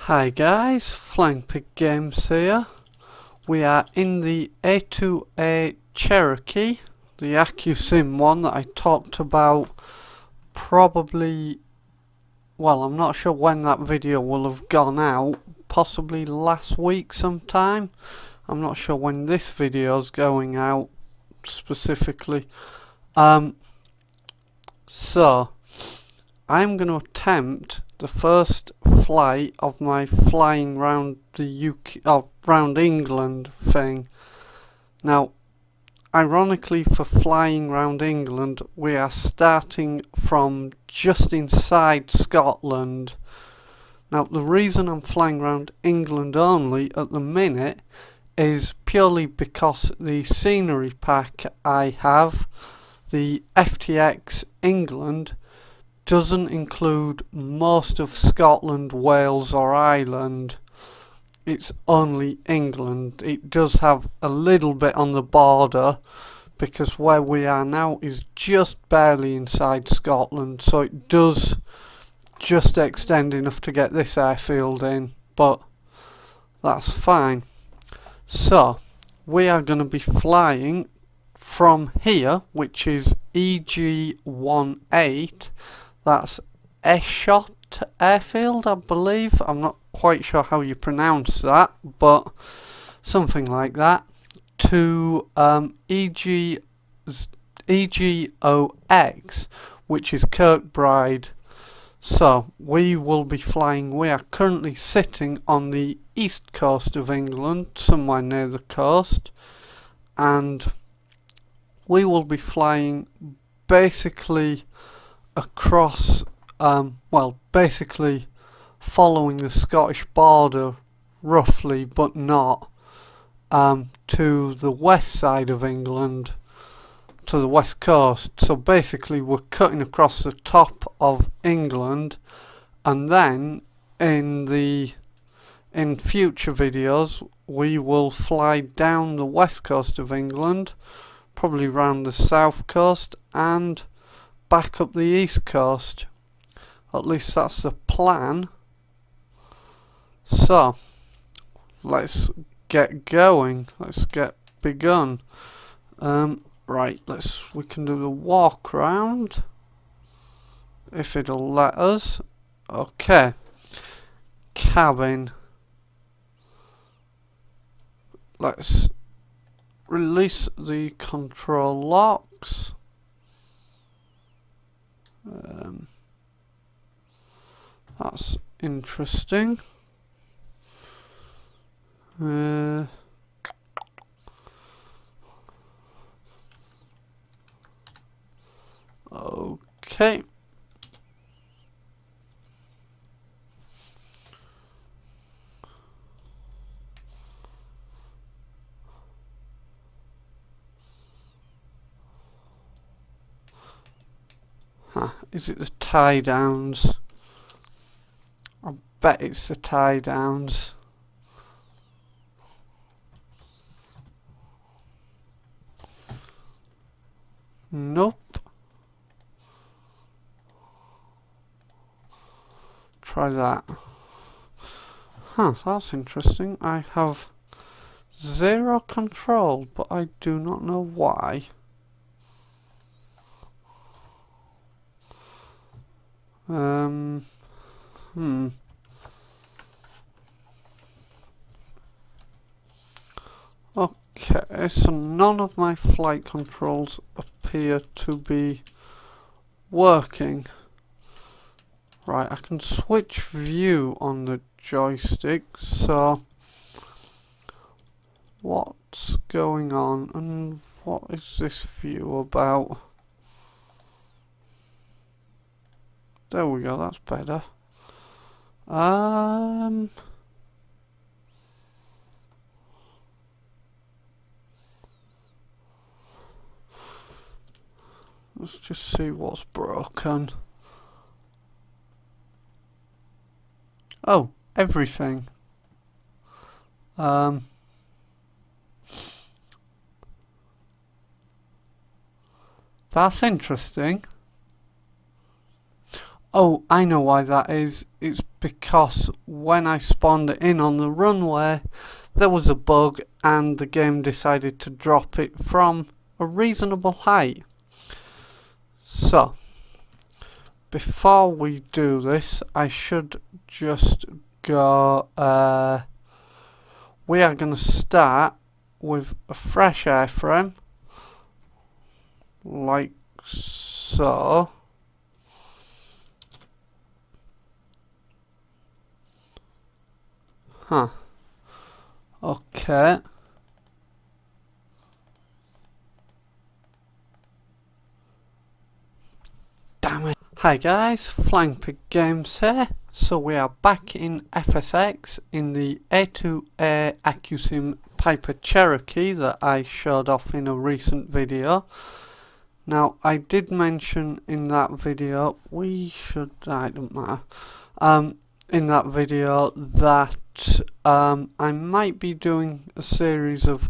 Hi guys, Flying Pig Games here. We are in the A2A Cherokee, the AccuSim one that I talked about probably, well, I'm not sure when that video will have gone out, possibly last week sometime. I'm not sure when this video is going out specifically. So I'm going to attempt the first flight of my flying round the UK, round England thing. Now, ironically, for flying round England, we are starting from just inside Scotland. Now, the reason I'm flying around England only at the minute is purely because the scenery pack I have, the FTX England, doesn't include most of Scotland, Wales or Ireland. It's only England. It does have a little bit on the border because where we are now is just barely inside Scotland, so it does just extend enough to get this airfield in, but that's fine. So we are going to be flying from here, which is EG18, that's Eschott airfield, I believe. I'm not quite sure how you pronounce that, but something like that, to EGOX, which is Kirkbride. So we will be flying, we are currently sitting on the east coast of England, somewhere near the coast, and we will be flying basically across, basically following the Scottish border roughly, but not, to the west side of England, to the west coast. So basically we're cutting across the top of England, and then in future videos we will fly down the west coast of England, probably round the south coast and back up the east coast. At least that's the plan. So let's get going. Let's get begun. Right, we can do the walk round if it'll let us. Okay. Cabin. Let's release the control locks. That's interesting. Okay. Is it the tie downs? I bet it's the tie downs. Nope. Try that. That's interesting. I have 0 control, but I do not know why. Okay, so none of my flight controls appear to be working. Right, I can switch view on the joystick, so what's going on and what is this view about? There we go, that's better. Let's just see what's broken. Oh, everything. That's interesting. Oh, I know why that is. It's because when I spawned it in on the runway, there was a bug and the game decided to drop it from a reasonable height. So, before we do this, I should just go, we are going to start with a fresh airframe, like so. Okay. Damn it. Hi guys, Flying Pig Games here. So we are back in FSX in the A2A AccuSim Piper Cherokee that I showed off in a recent video. Now I did mention in that video, it don't matter, in that video that I might be doing a series of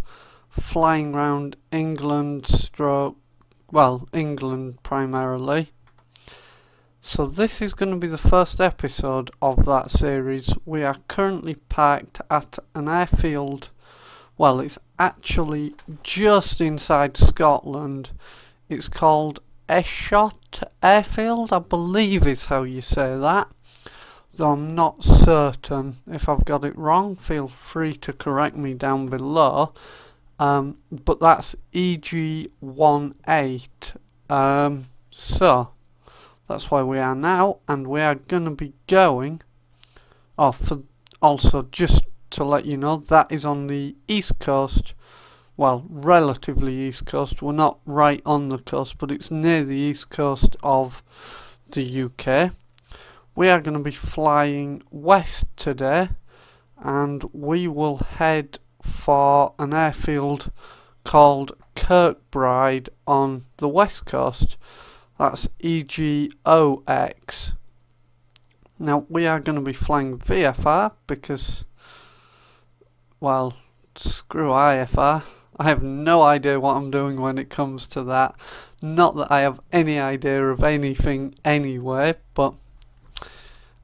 flying around England England primarily. So this is going to be the first episode of that series. We are currently parked at an airfield. Well, it's actually just inside Scotland. It's called Eschott Airfield, I believe is how you say that. Though I'm not certain. If I've got it wrong, feel free to correct me down below. But that's EG18. So that's where we are now, and we are going to be going. Also, just to let you know, that is on the east coast. Well, relatively east coast. We're not right on the coast, but it's near the east coast of the UK. We are going to be flying west today, and we will head for an airfield called Kirkbride on the west coast. That's EGOX. Now we are going to be flying VFR because, well, screw IFR. I have no idea what I'm doing when it comes to that. Not that I have any idea of anything anyway, but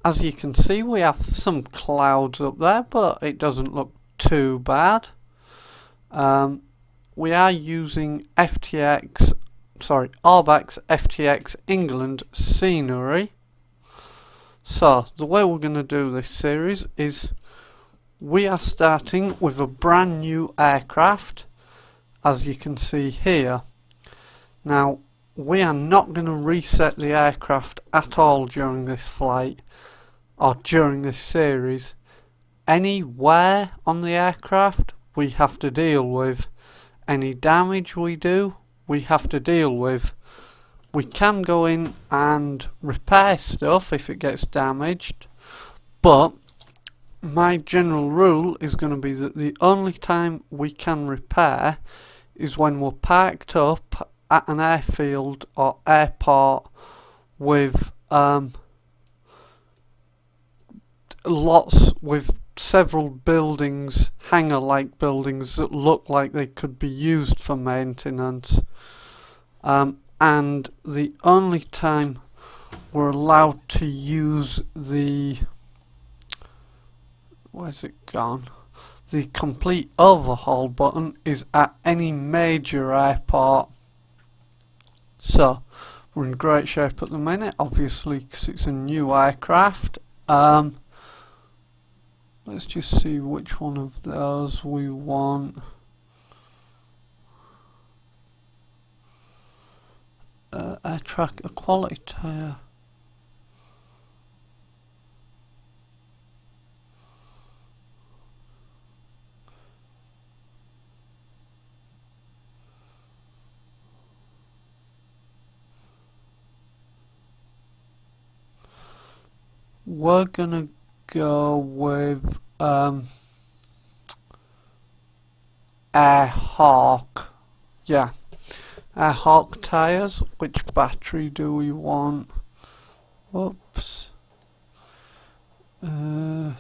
as you can see, we have some clouds up there, but it doesn't look too bad. We are using Orbx FTX England scenery. So the way we're going to do this series is we are starting with a brand new aircraft, as you can see here. Now we are not going to reset the aircraft at all during this flight or during this series. Any wear on the aircraft we have to deal with. Any damage we do, we have to deal with. We can go in and repair stuff if it gets damaged, but my general rule is going to be that the only time we can repair is when we're parked up at an airfield or airport with several buildings, hangar-like buildings that look like they could be used for maintenance. And the only time we're allowed to use the the complete overhaul button is at any major airport. So we're in great shape at the minute, obviously, because it's a new aircraft. Let's just see which one of those we want. Air track equality tyre. We're gonna go with Air Hawk. Yeah, Air Hawk tyres. Which battery do we want? Whoops. We're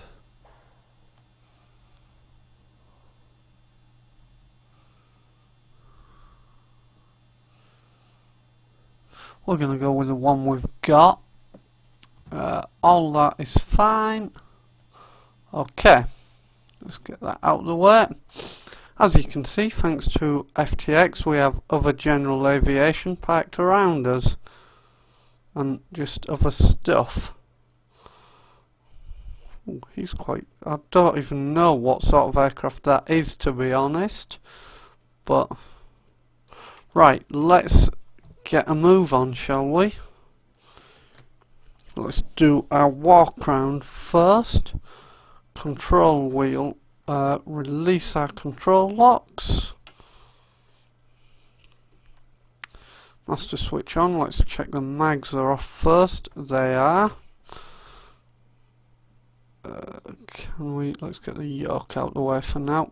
gonna go with the one we've got. all that is fine. Okay, let's get that out of the way. As you can see, thanks to FTX, we have other general aviation parked around us, and just other stuff. Ooh, he's quite... I don't even know what sort of aircraft that is, to be honest. But... right, let's get a move on, shall we? Let's do our walk round first. Control wheel. Release our control locks. Master switch on. Let's check the mags are off first. They are. Let's get the yoke out of the way for now.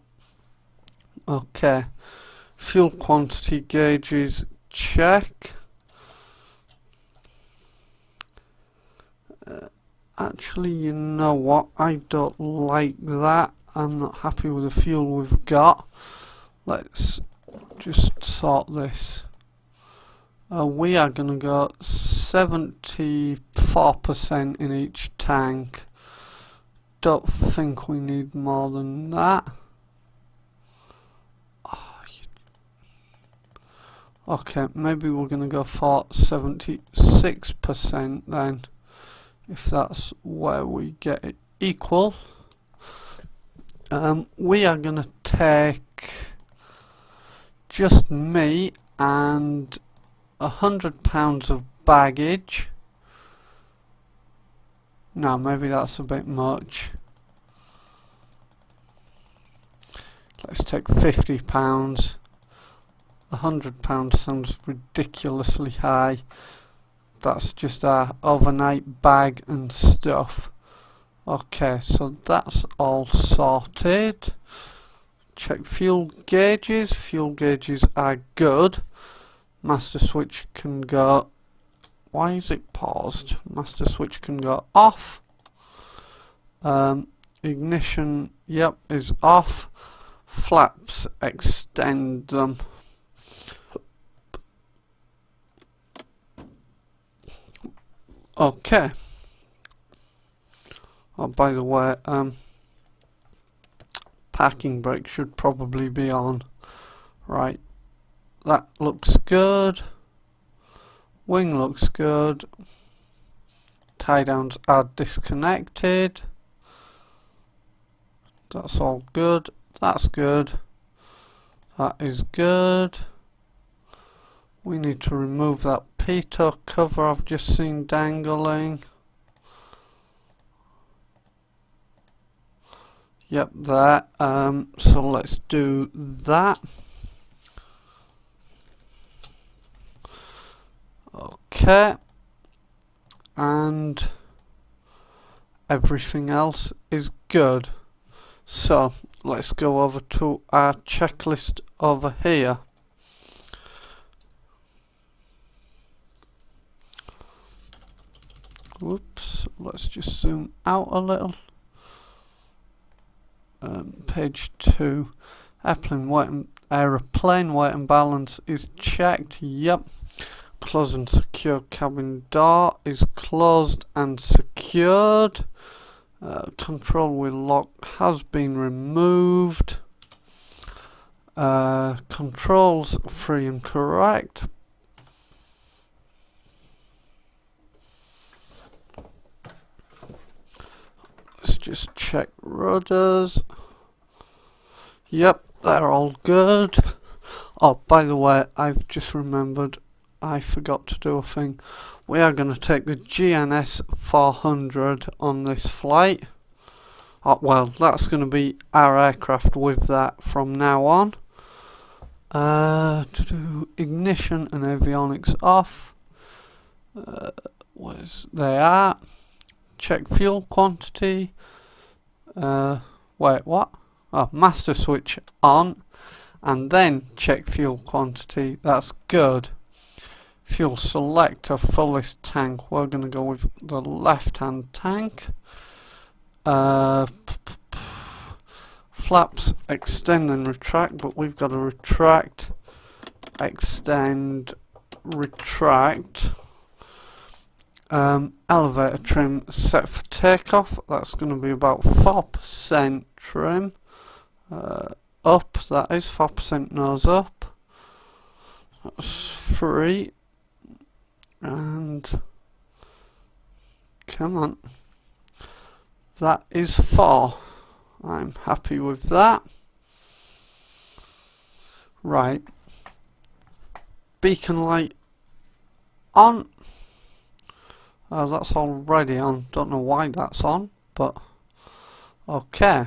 Okay. Fuel quantity gauges, check. Actually, you know what? I don't like that. I'm not happy with the fuel we've got. Let's just sort this. We are going to go 74% in each tank. Don't think we need more than that. Okay, maybe we're going to go for 76% then, if that's where we get it equal. We are going to take just me and £100 of baggage. No, maybe that's a bit much. Let's take £50. £100 sounds ridiculously high. That's just our overnight bag and stuff. Okay, so that's all sorted. Check fuel gauges. Fuel gauges are good. Master switch can go... why is it paused? Master switch can go off. Ignition, yep, is off. Flaps, extend them. Okay. Oh, by the way, parking brake should probably be on. Right. That looks good. Wing looks good. Tie downs are disconnected. That's all good. That's good. That is good. We need to remove that pitot cover I've just seen dangling. Yep, that. So let's do that. Okay. And everything else is good. So let's go over to our checklist over here. Whoops, let's just zoom out a little. Page 2. Airplane weight and balance is checked. Yep. Close and secure cabin door is closed and secured. Control wheel lock has been removed. Controls free and correct. Let's just check rudders. Yep, they're all good. Oh, by the way, I've just remembered I forgot to do a thing. We are going to take the GNS 400 on this flight. Oh, well, that's going to be our aircraft with that from now on. To do ignition and avionics off. They are. Check fuel quantity. Wait, what? Oh, master switch on. And then check fuel quantity. That's good. Fuel selector, fullest tank. We're going to go with the left-hand tank. Flaps extend and retract, but we've got to retract, extend, retract. Elevator trim set for takeoff. That's going to be about 4% trim. Up, that is 4% nose up. That's 3. And come on. That is 4. I'm happy with that. Right. Beacon light on. That's already on. Don't know why that's on, but okay.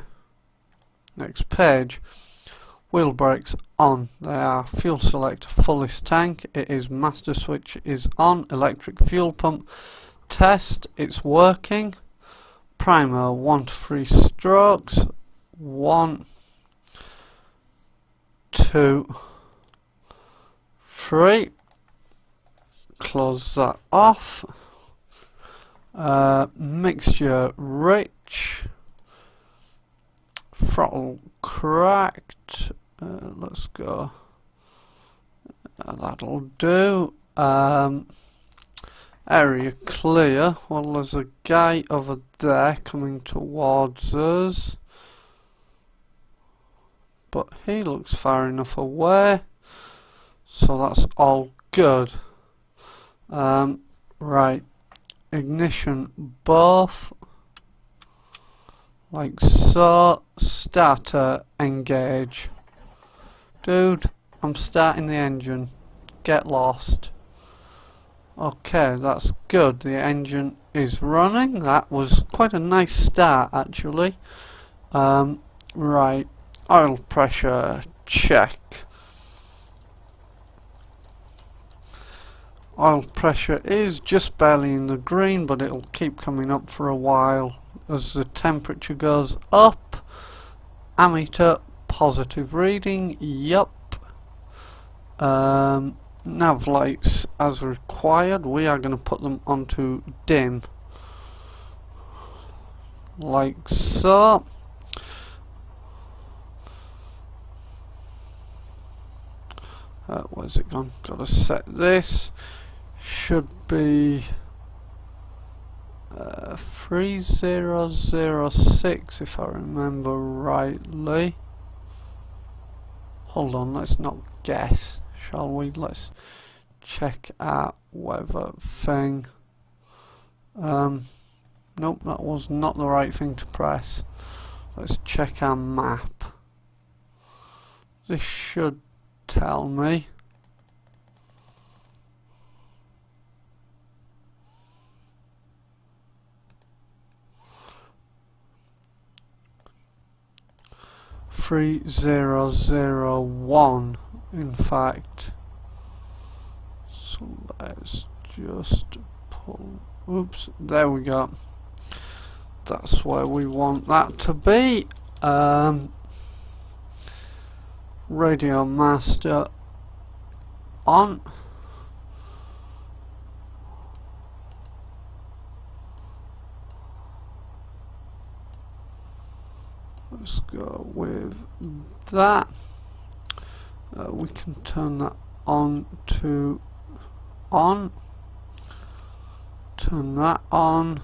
Next page. Wheel brakes on. They are fuel selector fullest tank. It is master switch is on. Electric fuel pump test. It's working. Primer 1 to 3 strokes. 1, 2, 3. Close that off. Mixture rich. Throttle cracked. Let's go. That'll do. Area clear. Well, there's a guy over there coming towards us, but he looks far enough away, so that's all good. Right, ignition both, like so. Starter engage. Dude, I'm starting the engine. Get lost. Okay, that's good. The engine is running. That was quite a nice start, actually. Right, oil pressure check. Oil pressure is just barely in the green, but it'll keep coming up for a while as the temperature goes up. Ammeter positive reading. Yup. Nav lights as required. We are going to put them onto dim, like so. Where's it gone? Got to set this. Should be 3006 if I remember rightly. Hold on, let's not guess, shall we? Let's check our weather thing. Nope, that was not the right thing to press. Let's check our map. This should tell me. (3001) in fact. So let's just pull. Oops, there we go. That's where we want that to be. Radio master on. Let's go with that. We can turn that on to on. Turn that on.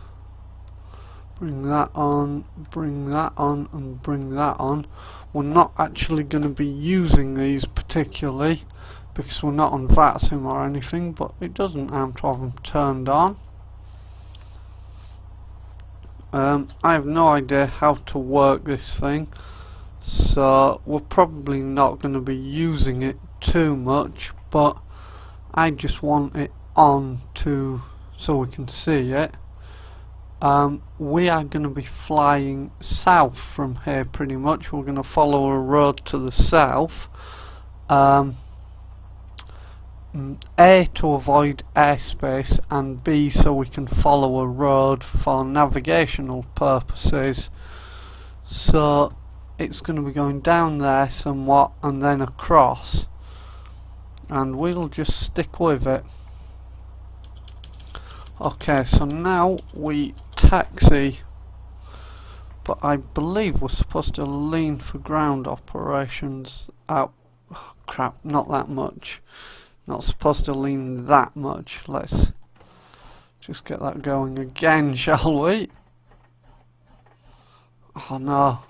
Bring that on. Bring that on. And bring that on. We're not actually going to be using these particularly because we're not on VATSIM or anything, but it doesn't harm to have them turned on. I have no idea how to work this thing, so we're probably not going to be using it too much, but I just want it on so we can see it. We are going to be flying south from here pretty much. We're going to follow a road to the south. A, to avoid airspace, and B, so we can follow a road for navigational purposes. So it's going to be going down there somewhat and then across, and we'll just stick with it. Okay, so now we taxi, but I believe we're supposed to lean for ground operations out. Oh, crap, not that much. Not supposed to lean that much. Let's Just get that going again, shall we? Oh no.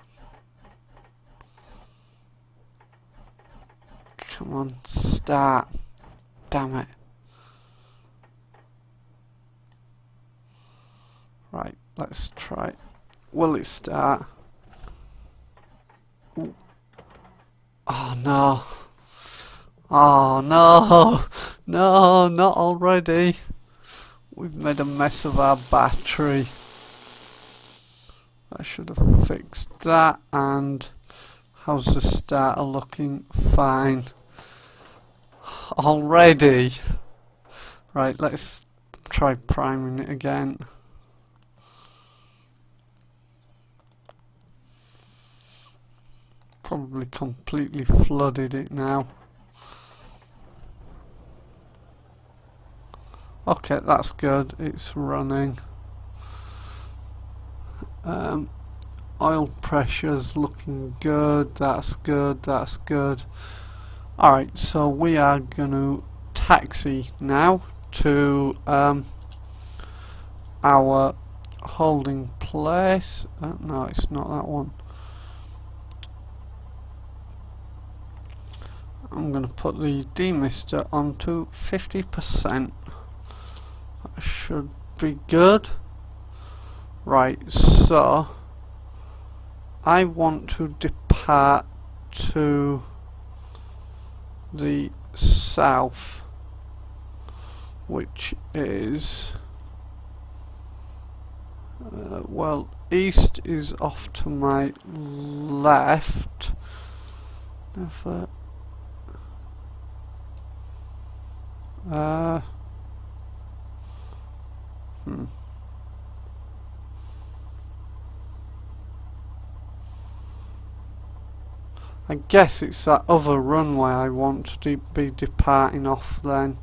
Come on, start. Damn it. Right, let's try. Will it start? Ooh. Oh no. Oh no. No, not already. We've made a mess of our battery. I should have fixed that. And how's the starter looking? Fine. Already. Right, let's try priming it again. Probably completely flooded it now. Okay, that's good. It's running. Oil pressure's looking good. That's good. That's good. Alright, so we are going to taxi now to our holding place. No, it's not that one. I'm going to put the demister onto 50%. That should be good. Right, so I want to depart to the south, which is well, east is off to my left. Never. I guess it's that other runway I want to be departing off then.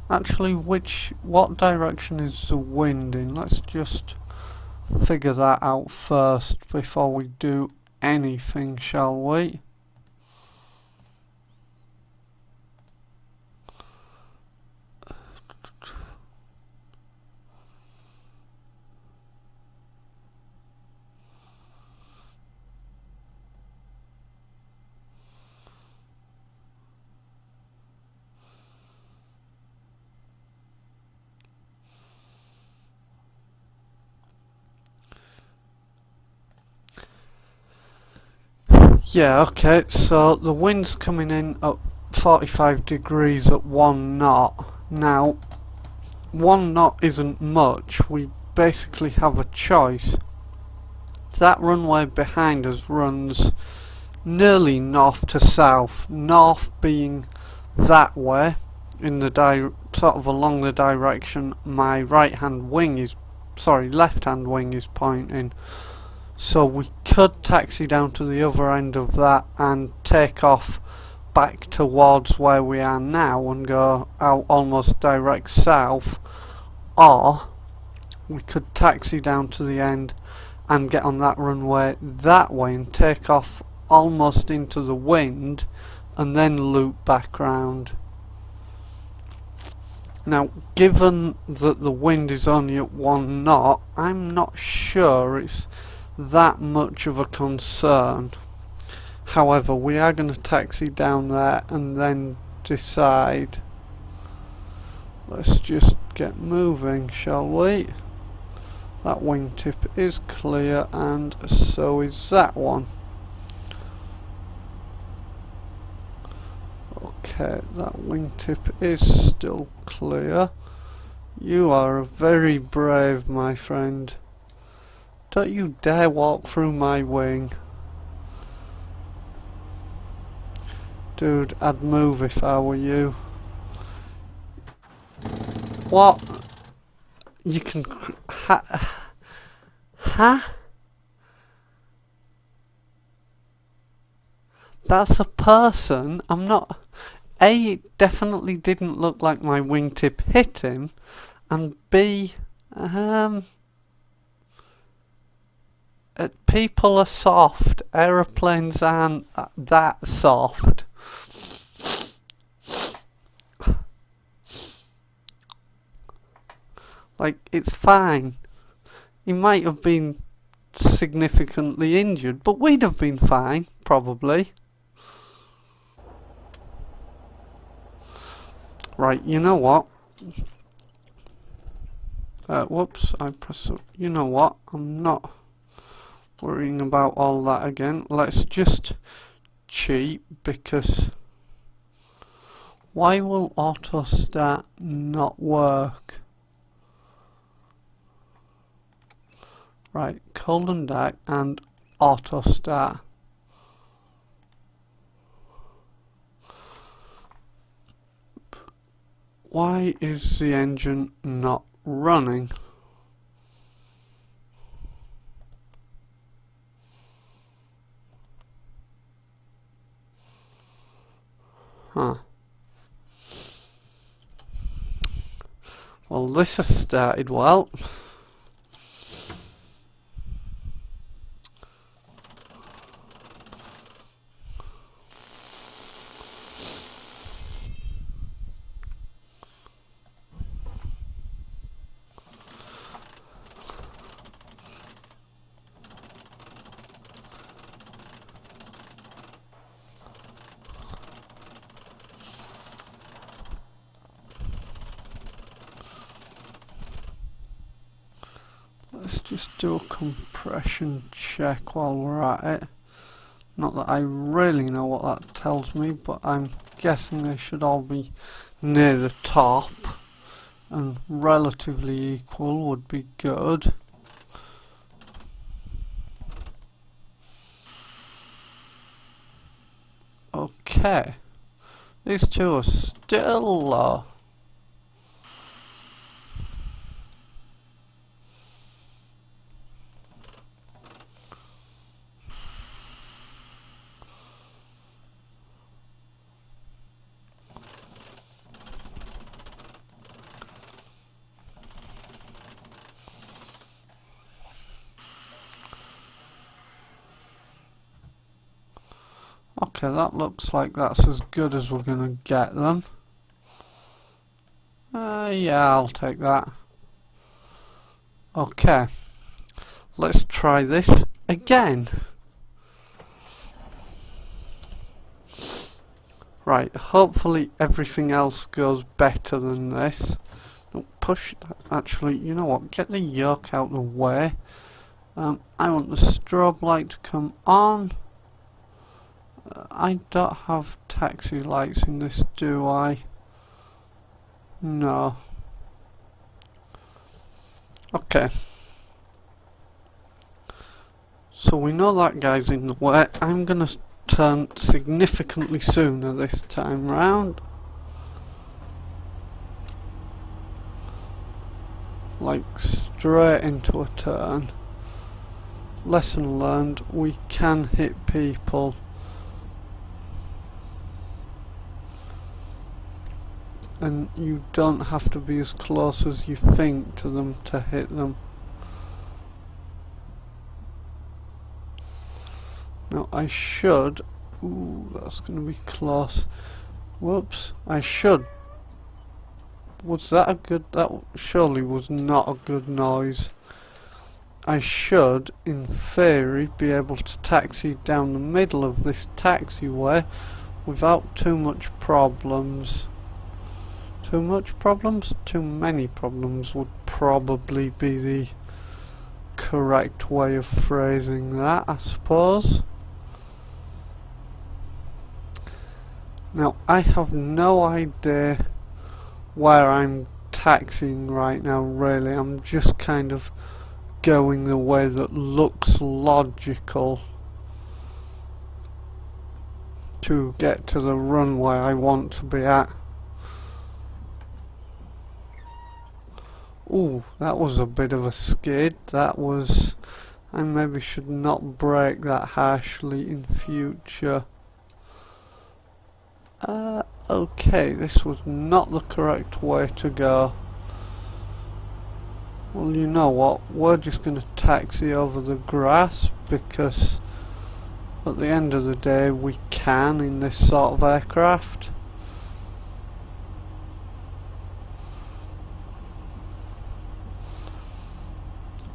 Actually, what direction is the wind in? Let's just figure that out first before we do anything, shall we? Yeah, okay, so the wind's coming in at 45 degrees at 1 knot. Now, 1 knot isn't much. We basically have a choice. That runway behind us runs nearly north to south. North being that way, in the sort of along the direction my left-hand wing is pointing. So we could taxi down to the other end of that and take off back towards where we are now and go out almost direct south, or we could taxi down to the end and get on that runway that way and take off almost into the wind and then loop back round. Now, given that the wind is only at 1 knot, I'm not sure it's that much of a concern. However, we are going to taxi down there and then decide. Let's just get moving, shall we? That wingtip is clear and so is that one. Okay, that wingtip is still clear. You are very brave, my friend. Don't you dare walk through my wing. Dude, I'd move if I were you. What? You can... Huh? That's a person? I'm not... A, it definitely didn't look like my wingtip hit him. And B, people are soft. Aeroplanes aren't that soft. Like, it's fine. He might have been significantly injured, but we'd have been fine, probably. Right, you know what? Whoops, I pressed. You know what? I'm not worrying about all that again. Let's just cheat, because why will auto start not work? Right, cold and dark and auto start. Why is the engine not running? Huh. Well, this has started well. Let's just do a compression check while we're at it. Not that I really know what that tells me, but I'm guessing they should all be near the top, and relatively equal would be good. Okay, these two are still low. Okay, that looks like that's as good as we're gonna get them. Yeah, I'll take that. Okay, let's try this again. Right, hopefully everything else goes better than this. Don't push that. Actually, you know what? Get the yoke out the way. I want the strobe light to come on. I don't have taxi lights in this, do I? No. Okay. So we know that guy's in the way. I'm gonna turn significantly sooner this time round. Like straight into a turn. Lesson learned, we can hit people. And you don't have to be as close as you think to them to hit them. Now I should... Ooh, that's going to be close. Whoops. I should... Was that a good... That surely was not a good noise. I should, in theory, be able to taxi down the middle of this taxiway without too much problems. Too much problems? Too many problems would probably be the correct way of phrasing that, I suppose. Now, I have no idea where I'm taxiing right now, really. I'm just kind of going the way that looks logical to get to the runway I want to be at. Ooh, that was a bit of a skid. That was... I maybe should not brake that harshly in future. Okay, this was not the correct way to go. Well, you know what? We're just going to taxi over the grass, because at the end of the day we can in this sort of aircraft.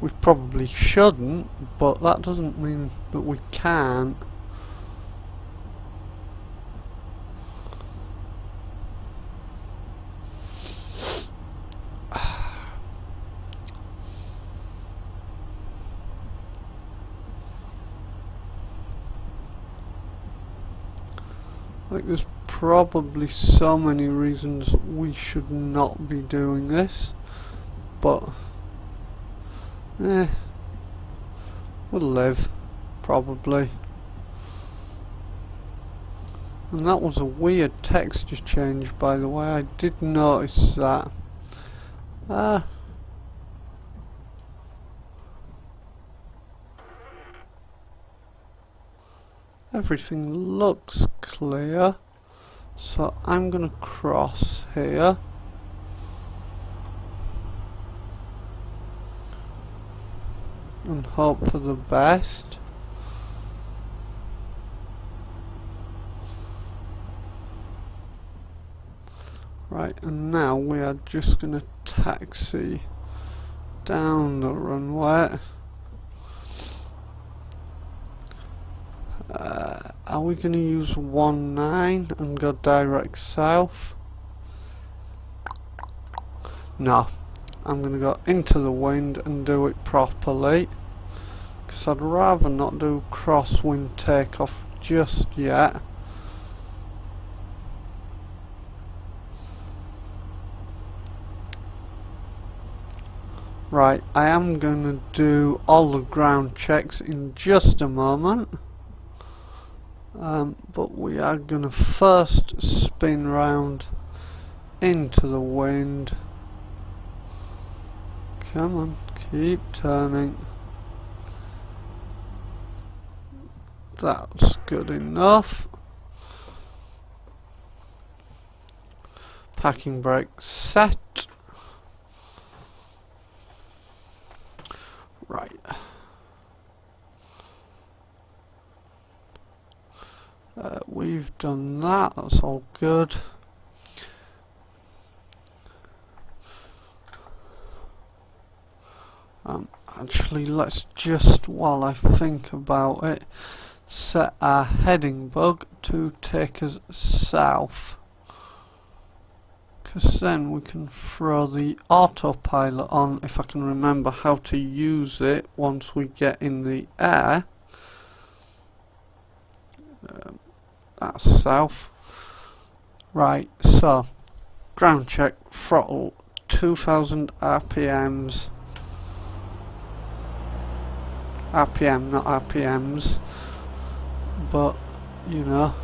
We probably shouldn't, but that doesn't mean that we can't. Like, there's probably so many reasons we should not be doing this, but we'll live, probably. And that was a weird texture change, by the way. I did notice that. Everything looks clear, so I'm gonna cross here. And hope for the best. Right, and now we are just gonna taxi down the runway. Are we going to use 19 and go direct south? No, I'm going to go into the wind and do it properly, because I'd rather not do crosswind takeoff just yet. Right, I am going to do all the ground checks in just a moment. But we are going to first spin round into the wind. Come on, keep turning. That's good enough. Parking brake set. Right. We've done that, that's all good. Actually, let's just, while I think about it, set our heading bug to take us south. Because then we can throw the autopilot on, if I can remember how to use it once we get in the air. That's south. Right, so ground check, throttle 2000 RPMs. RPM, not RPMs, but you know.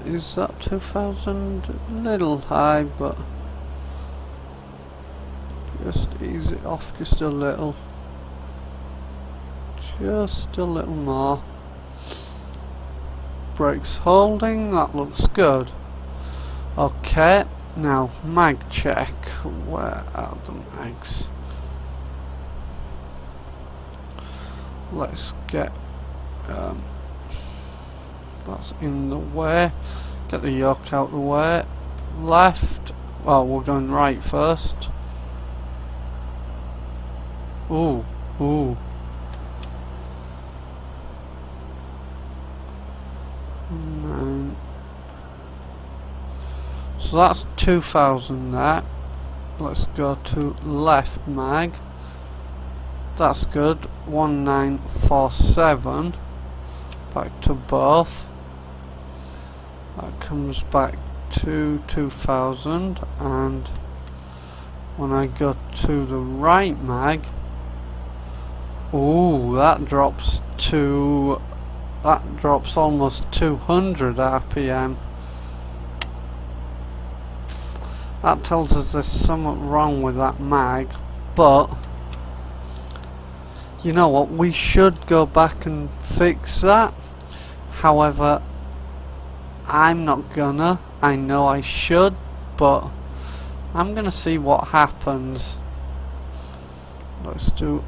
Is that 2000? A little high, but just ease it off just a little. Just a little more. Brakes holding, that looks good. Okay, now mag check. Where are the mags? Let's get that's in the way. Get the yoke out the way. Left. Oh, we're going right first. Ooh, ooh. So that's 2000 there. Let's go to left mag. That's good. 1947. Back to both. That comes back to 2000, and when I go to the right mag, ooh, that drops almost 200 RPM. That tells us there's something wrong with that mag, but you know what, we should go back and fix that. However, I'm not gonna. I know I should, but I'm gonna see what happens. Let's do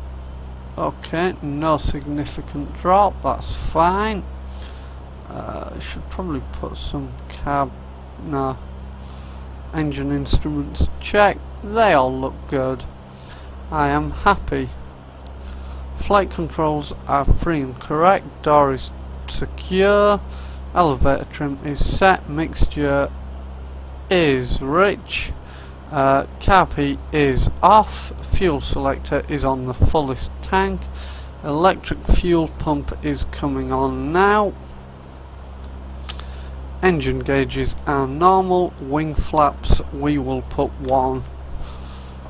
Okay, no significant drop, that's fine. Should probably put some engine instruments check. They all look good. I am happy. Flight controls are free and correct. Door is secure. Elevator trim is set. Mixture is rich. Carb heat is off. Fuel selector is on the fullest tank. Electric fuel pump is coming on now. Engine gauges are normal. Wing flaps we will put 1.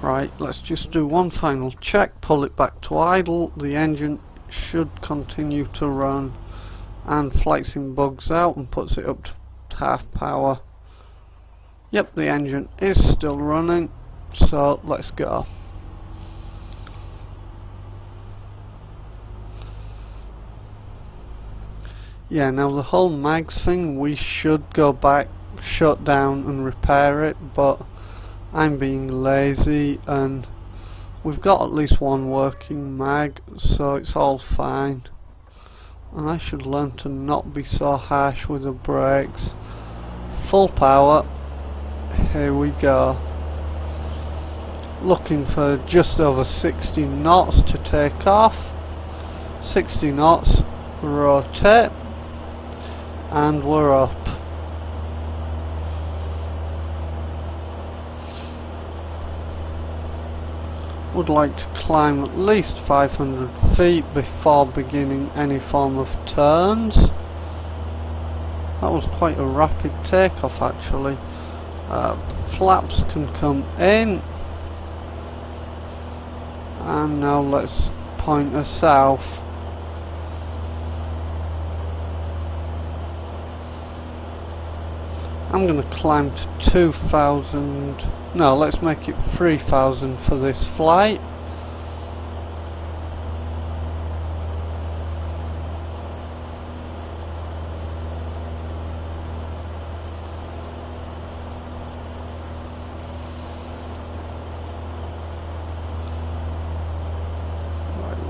Right, let's just do one final check. Pull it back to idle. The engine should continue to run, and flight sim bugs out and puts it up to half power. Yep, the engine is still running, so let's go. Yeah, now the whole mags thing, we should go back, shut down and repair it, but I'm being lazy and we've got at least one working mag, so it's all fine. And I should learn to not be so harsh with the brakes. Full power. Here we go. Looking for just over 60 knots to take off. 60 knots, rotate, and we're up. Would like to climb at least 500 feet before beginning any form of turns. That was quite a rapid takeoff actually. Flaps can come in, and now let's point her south. I'm going to climb to 2,000, no, let's make it 3,000 for this flight.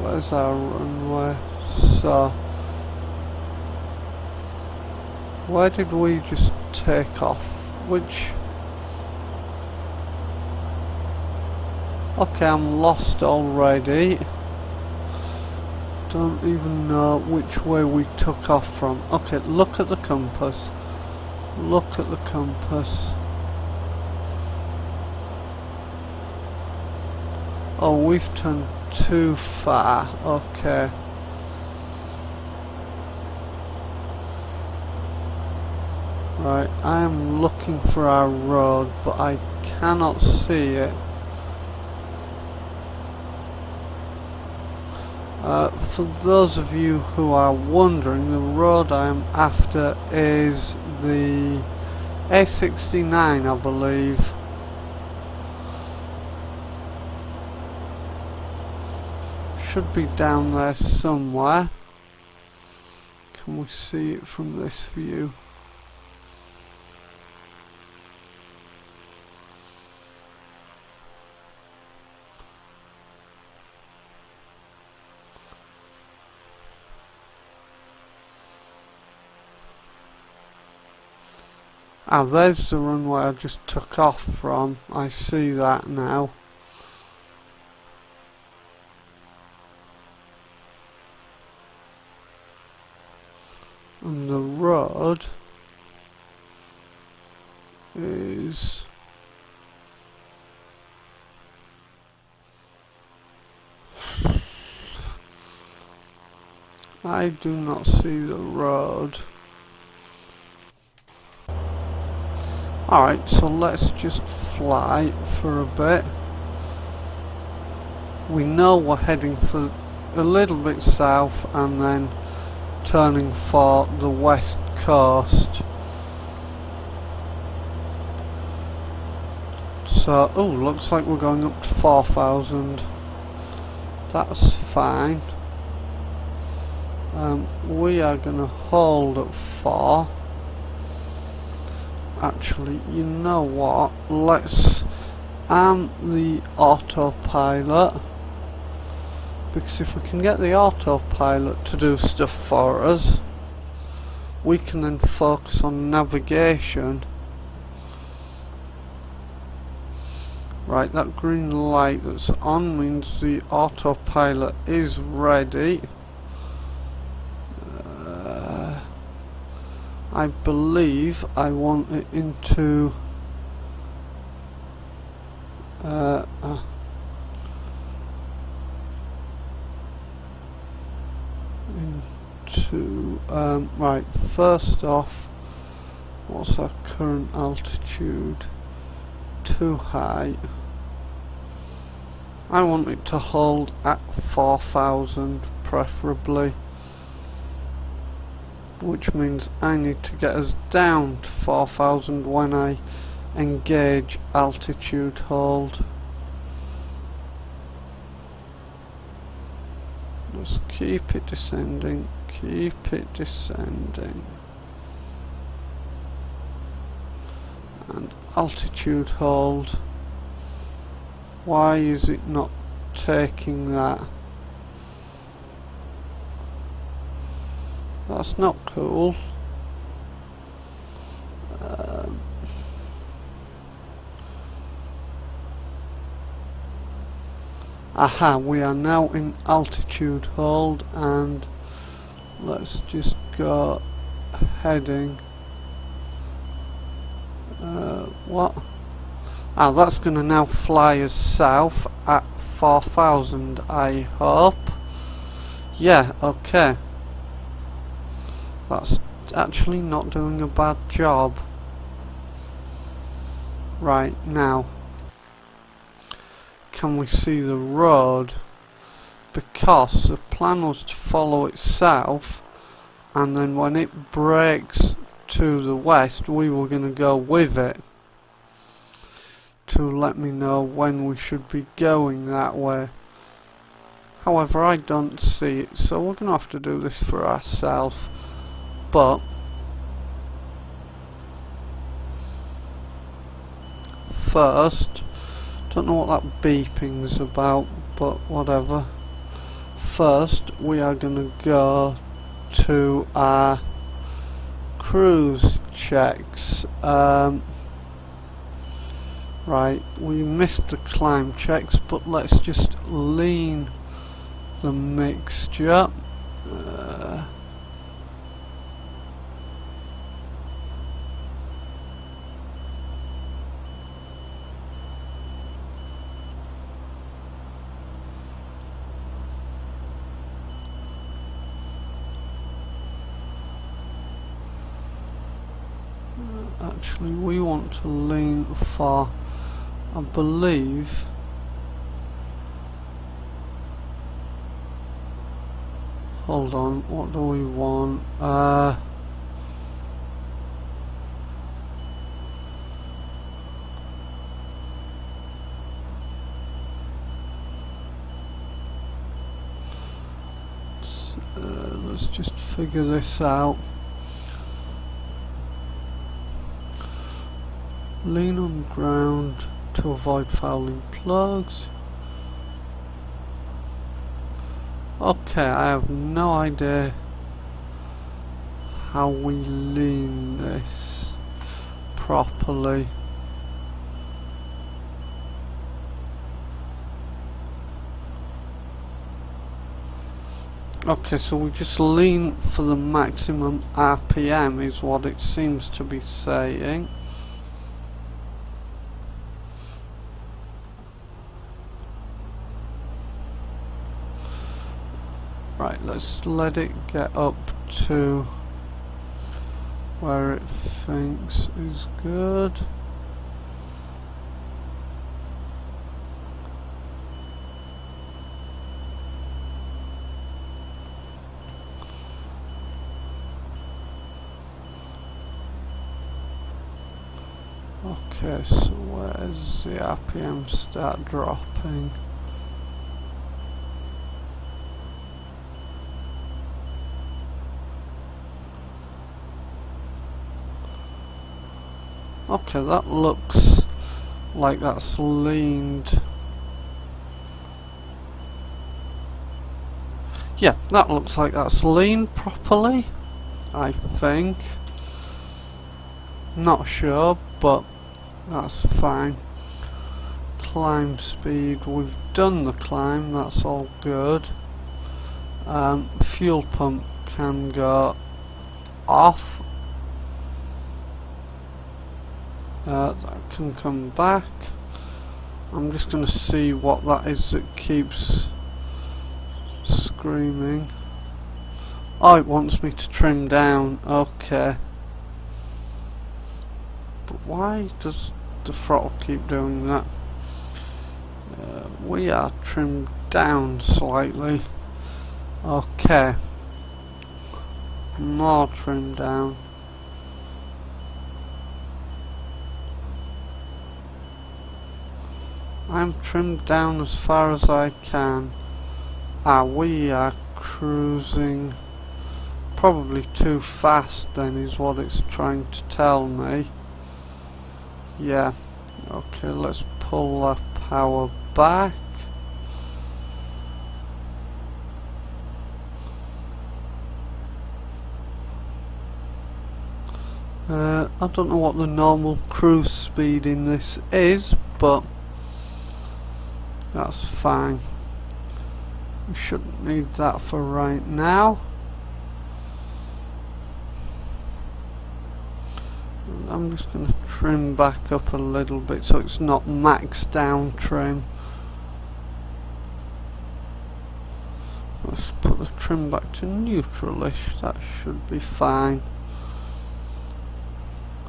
Where's our runway? So, where did we just take off? Which? Okay, I'm lost already. Don't even know which way we took off from. Okay, look at the compass. Look at the compass. Oh, we've turned too far. Okay. Right, I am looking for our road, but I cannot see it. For those of you who are wondering, the road I am after is the A69, I believe. Should be down there somewhere. Can we see it from this view? Ah, there's the runway I just took off from. I see that now. And the road is I do not see the road. Alright, so let's just fly for a bit. We know we're heading for a little bit south and then turning for the west coast. So, oh, looks like we're going up to 4,000. That's fine. We are going to hold at 4. Actually, you know what? Let's arm the autopilot. Because if we can get the autopilot to do stuff for us, we can then focus on navigation. Right, that green light that's on means the autopilot is ready. I believe I want it into right, first off, what's our current altitude? Too high. I want it to hold at 4,000 preferably, which means I need to get us down to 4,000 when I engage altitude hold. Just keep it descending, keep it descending. And altitude hold. Why is it not taking that? That's not cool. Aha, we are now in altitude hold, and let's just go heading. What? Ah, that's going to now fly us south at 4,000, I hope. Yeah, okay. That's actually not doing a bad job. Right, now, can we see the road? Because the plan was to follow it south, and then when it breaks to the west, we were going to go with it to let me know when we should be going that way. However, I don't see it, so we're going to have to do this for ourselves. But first, don't know what that beeping's about, but whatever. First, we are going to go to our cruise checks. Right, we missed the climb checks, but let's just lean the mixture. Actually, we want to lean for, I believe, hold on, what do we want? Let's just figure this out. Lean on ground to avoid fouling plugs. Okay, I have no idea how we lean this properly. Okay, so we just lean for the maximum RPM is what it seems to be saying. Right, let's let it get up to where it thinks is good. Okay, so where's the RPM start dropping? Okay, that looks like that's leaned Yeah, that looks like that's leaned properly, I think. Not sure, but that's fine. Climb speed, we've done the climb, that's all good. Fuel pump can go off. That can come back. I'm just going to see what that is that keeps screaming. Oh, it wants me to trim down. Okay. But why does the throttle keep doing that? We are trimmed down slightly. Okay. More trim down. I'm trimmed down as far as I can. We are cruising probably too fast then is what it's trying to tell me. Yeah. Okay, let's pull that power back. I don't know what the normal cruise speed in this is, but that's fine. We shouldn't need that for right now. And I'm just going to trim back up a little bit so it's not max down trim. Let's put the trim back to neutralish, that should be fine.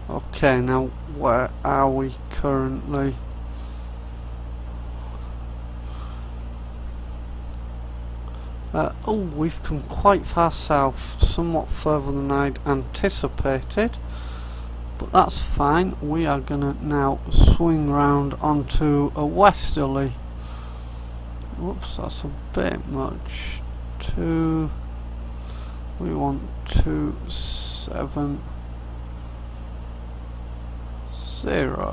Okay, now where are we currently? Oh, we've come quite far south, somewhat further than I'd anticipated, but that's fine. We are gonna now swing round onto a westerly. Whoops, that's a bit much. We want 270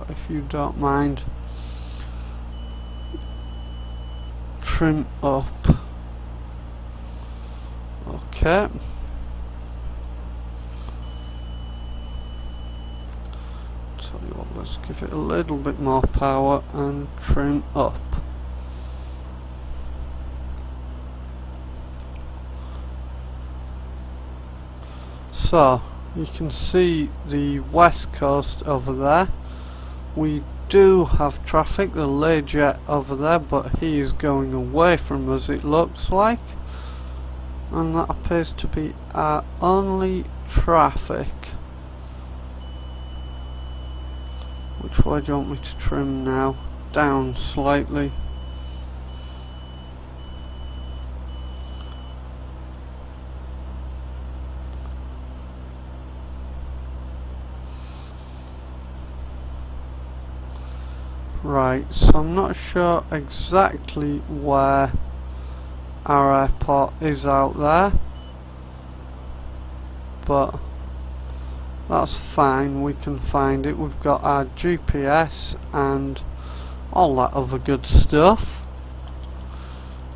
if you don't mind. Trim up. Okay. Tell you what, let's give it a little bit more power and trim up. So, you can see the west coast over there. We do have traffic, the Learjet over there, but he is going away from us, it looks like. And that appears to be our only traffic. Which way do you want me to trim now? Down slightly. Right, so I'm not sure exactly where our airport is out there, but that's fine, we can find it. We've got our GPS and all that other good stuff.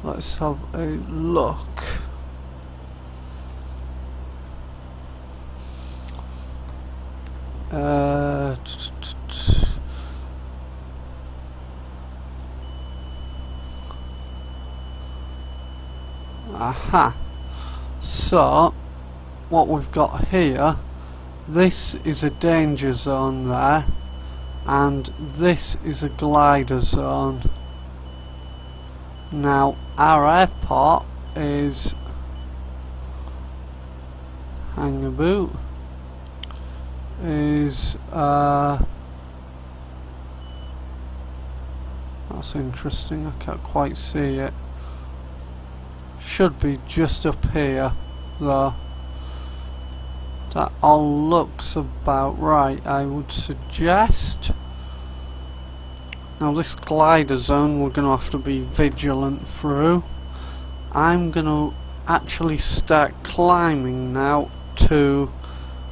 Let's have a look. Aha. So, what we've got here, this is a danger zone there, and this is a glider zone. Now, our airport is Hangaboot, is that's interesting, I can't quite see it. Should be just up here though. That all looks about right, I would suggest. Now this glider zone we're going to have to be vigilant through. I'm going to actually start climbing now to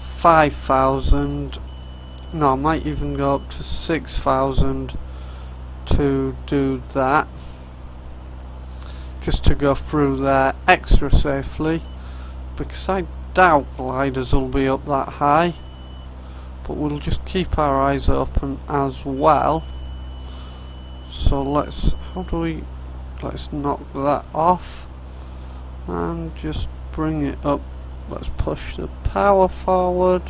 5,000. No, I might even go up to 6,000 to do that. just to go through there extra safely, because I doubt gliders will be up that high, but we'll just keep our eyes open as well. So let's knock that off and just bring it up. Let's push the power forward.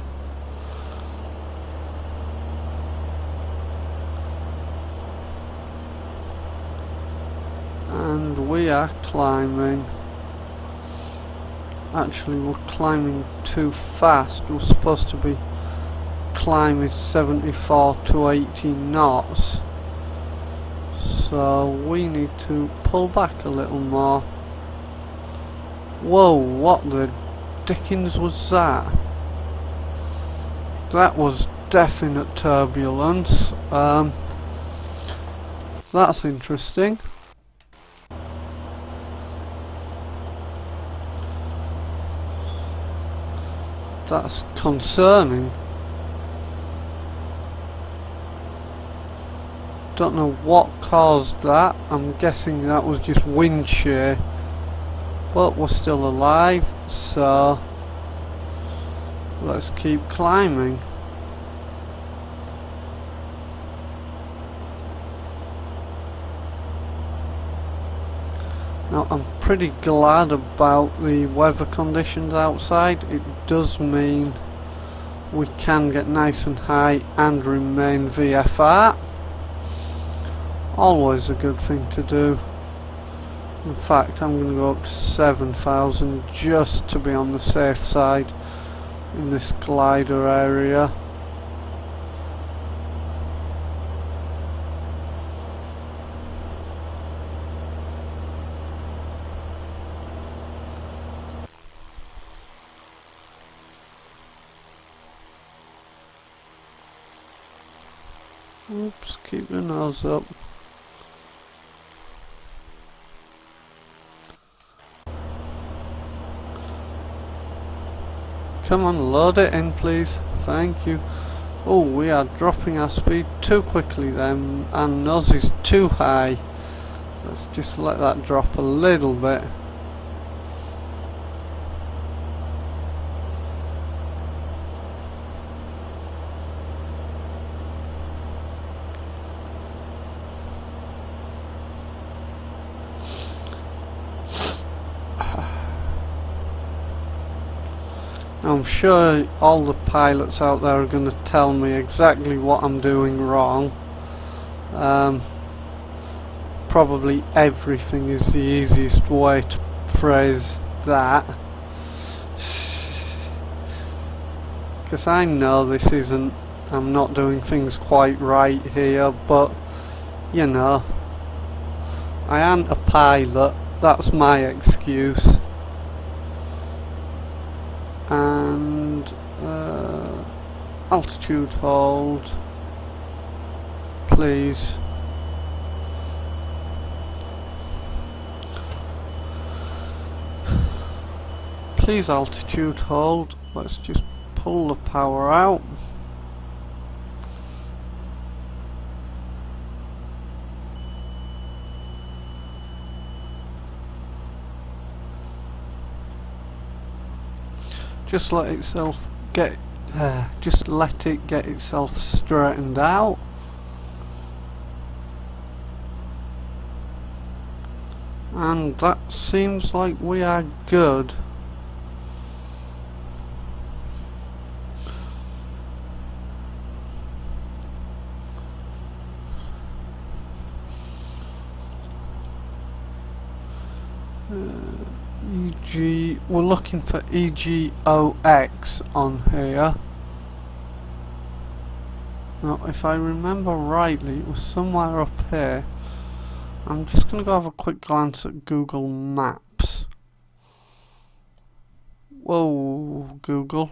And we are climbing. Actually, we're climbing too fast. We're supposed to be climbing 74 to 80 knots. So we need to pull back a little more. Whoa, what the dickens was that? That was definite turbulence. That's interesting. That's concerning. Don't know what caused that. I'm guessing that was just wind shear. But we're still alive, so let's keep climbing. Now, I'm pretty glad about the weather conditions outside. It does mean we can get nice and high and remain VFR. Always a good thing to do. In fact, I'm going to go up to 7,000 just to be on the safe side in this glider area. Oops, keep the nose up. Come on, load it in please. Thank you. Oh, we are dropping our speed too quickly then. Our nose is too high. Let's just let that drop a little bit. I'm sure all the pilots out there are going to tell me exactly what I'm doing wrong. Probably everything is the easiest way to phrase that. Because I know this isn't, I'm not doing things quite right here, but you know, I ain't a pilot, that's my excuse. And altitude hold, please. Please altitude hold. Let's just pull the power out. Just let itself get, just let it get itself straightened out. And that seems like we are good. We're looking for EGOX on here. Now, if I remember rightly, it was somewhere up here. I'm just going to go have a quick glance at Google Maps. Whoa, Google.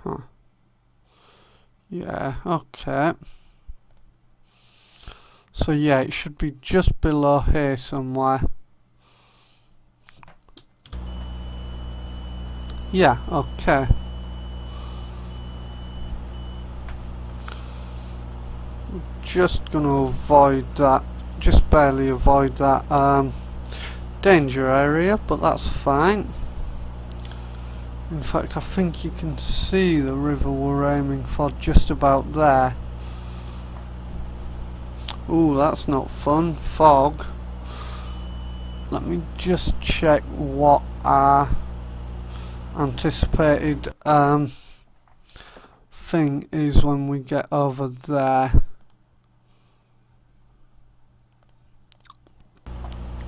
Huh. Yeah, okay. So yeah, it should be just below here somewhere. Yeah, okay. just going to avoid that, just barely avoid that danger area, but that's fine. In fact, I think you can see the river we're aiming for just about there. Ooh, that's not fun. Fog. Let me just check what our anticipated thing is when we get over there.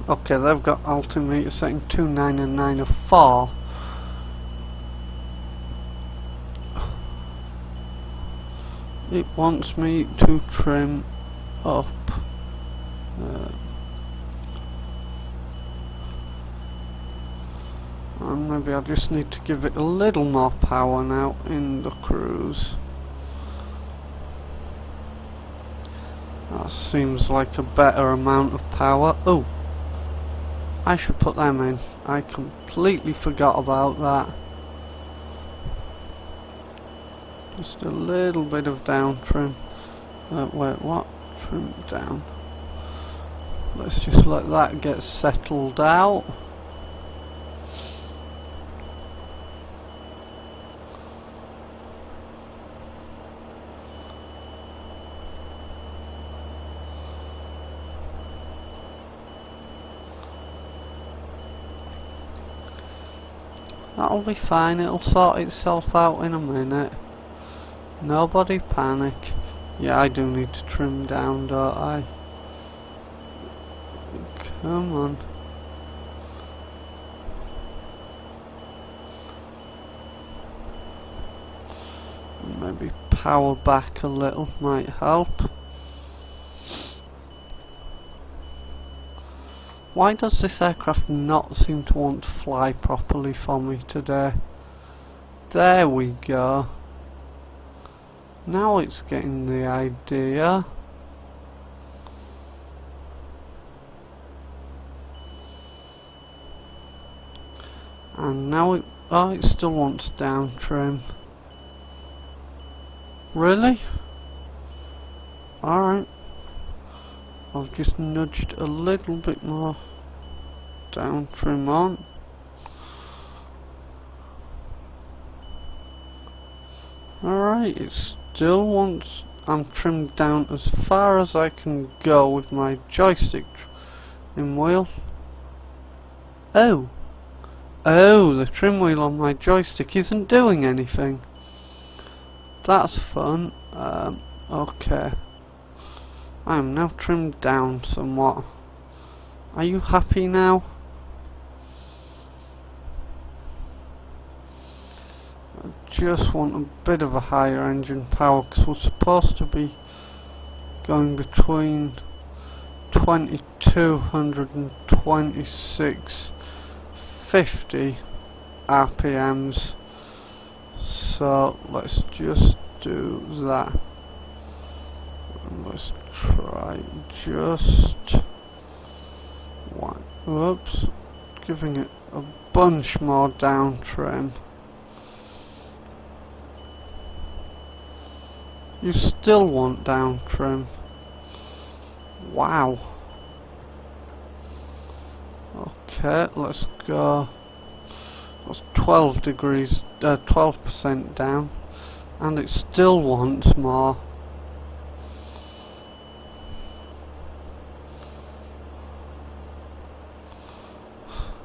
Okay, they've got altimeter setting 29 and 9 of 4. It wants me to trim up. And maybe I just need to give it a little more power now in the cruise. That seems like a better amount of power. Oh, I should put them in. I completely forgot about that. Just a little bit of down trim. Wait, what? Trim down. Let's just let that get settled out. That'll be fine, it'll sort itself out in a minute. Nobody panic. Yeah, I do need to trim down, don't I? Come on. Maybe power back a little might help. Why does this aircraft not seem to want to fly properly for me today? There we go. Now it's getting the idea. And now it, oh, it still wants down trim. Really? Alright. I've just nudged a little bit more down trim on. Alright, it still wants, I'm trimmed down as far as I can go with my joystick trim wheel. Oh! Oh, the trim wheel on my joystick isn't doing anything. That's fun. Okay. I am now trimmed down somewhat. Are you happy now? I just want a bit of a higher engine power because we're supposed to be going between 2200 and 2650 RPMs. So let's just do that. Let's try just one. Oops, giving it a bunch more down trim. You still want down trim. Wow. Okay, let's go. That's 12 degrees, 12% down, and it still wants more.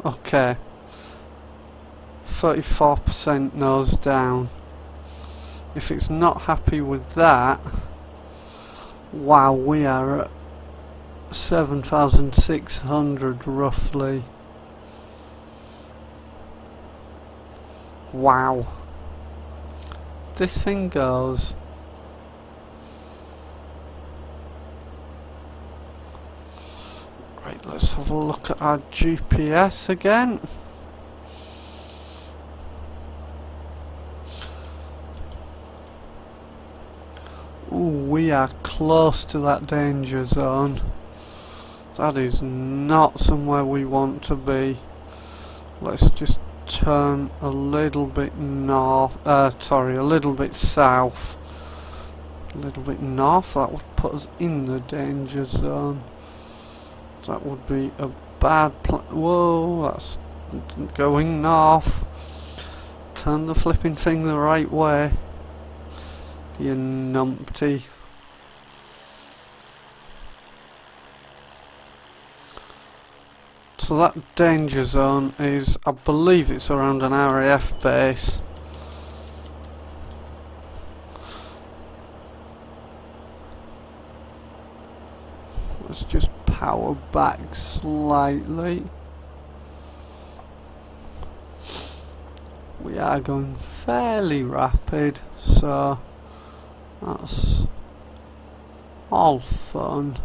Okay, 34% nose down. If it's not happy with that, wow, we are at 7,600 roughly. Wow. This thing goes. Right, let's have a look at our GPS again. Ooh, we are close to that danger zone. That is not somewhere we want to be. Let's just turn a little bit north, a little bit south. a little bit north. That would put us in the danger zone. That would be a bad plan. Whoa, that's going north. Turn the flipping thing the right way, you numpty. So that danger zone is, I believe it's around an RAF base. Let's just power back slightly. We are going fairly rapid, so that's all fun.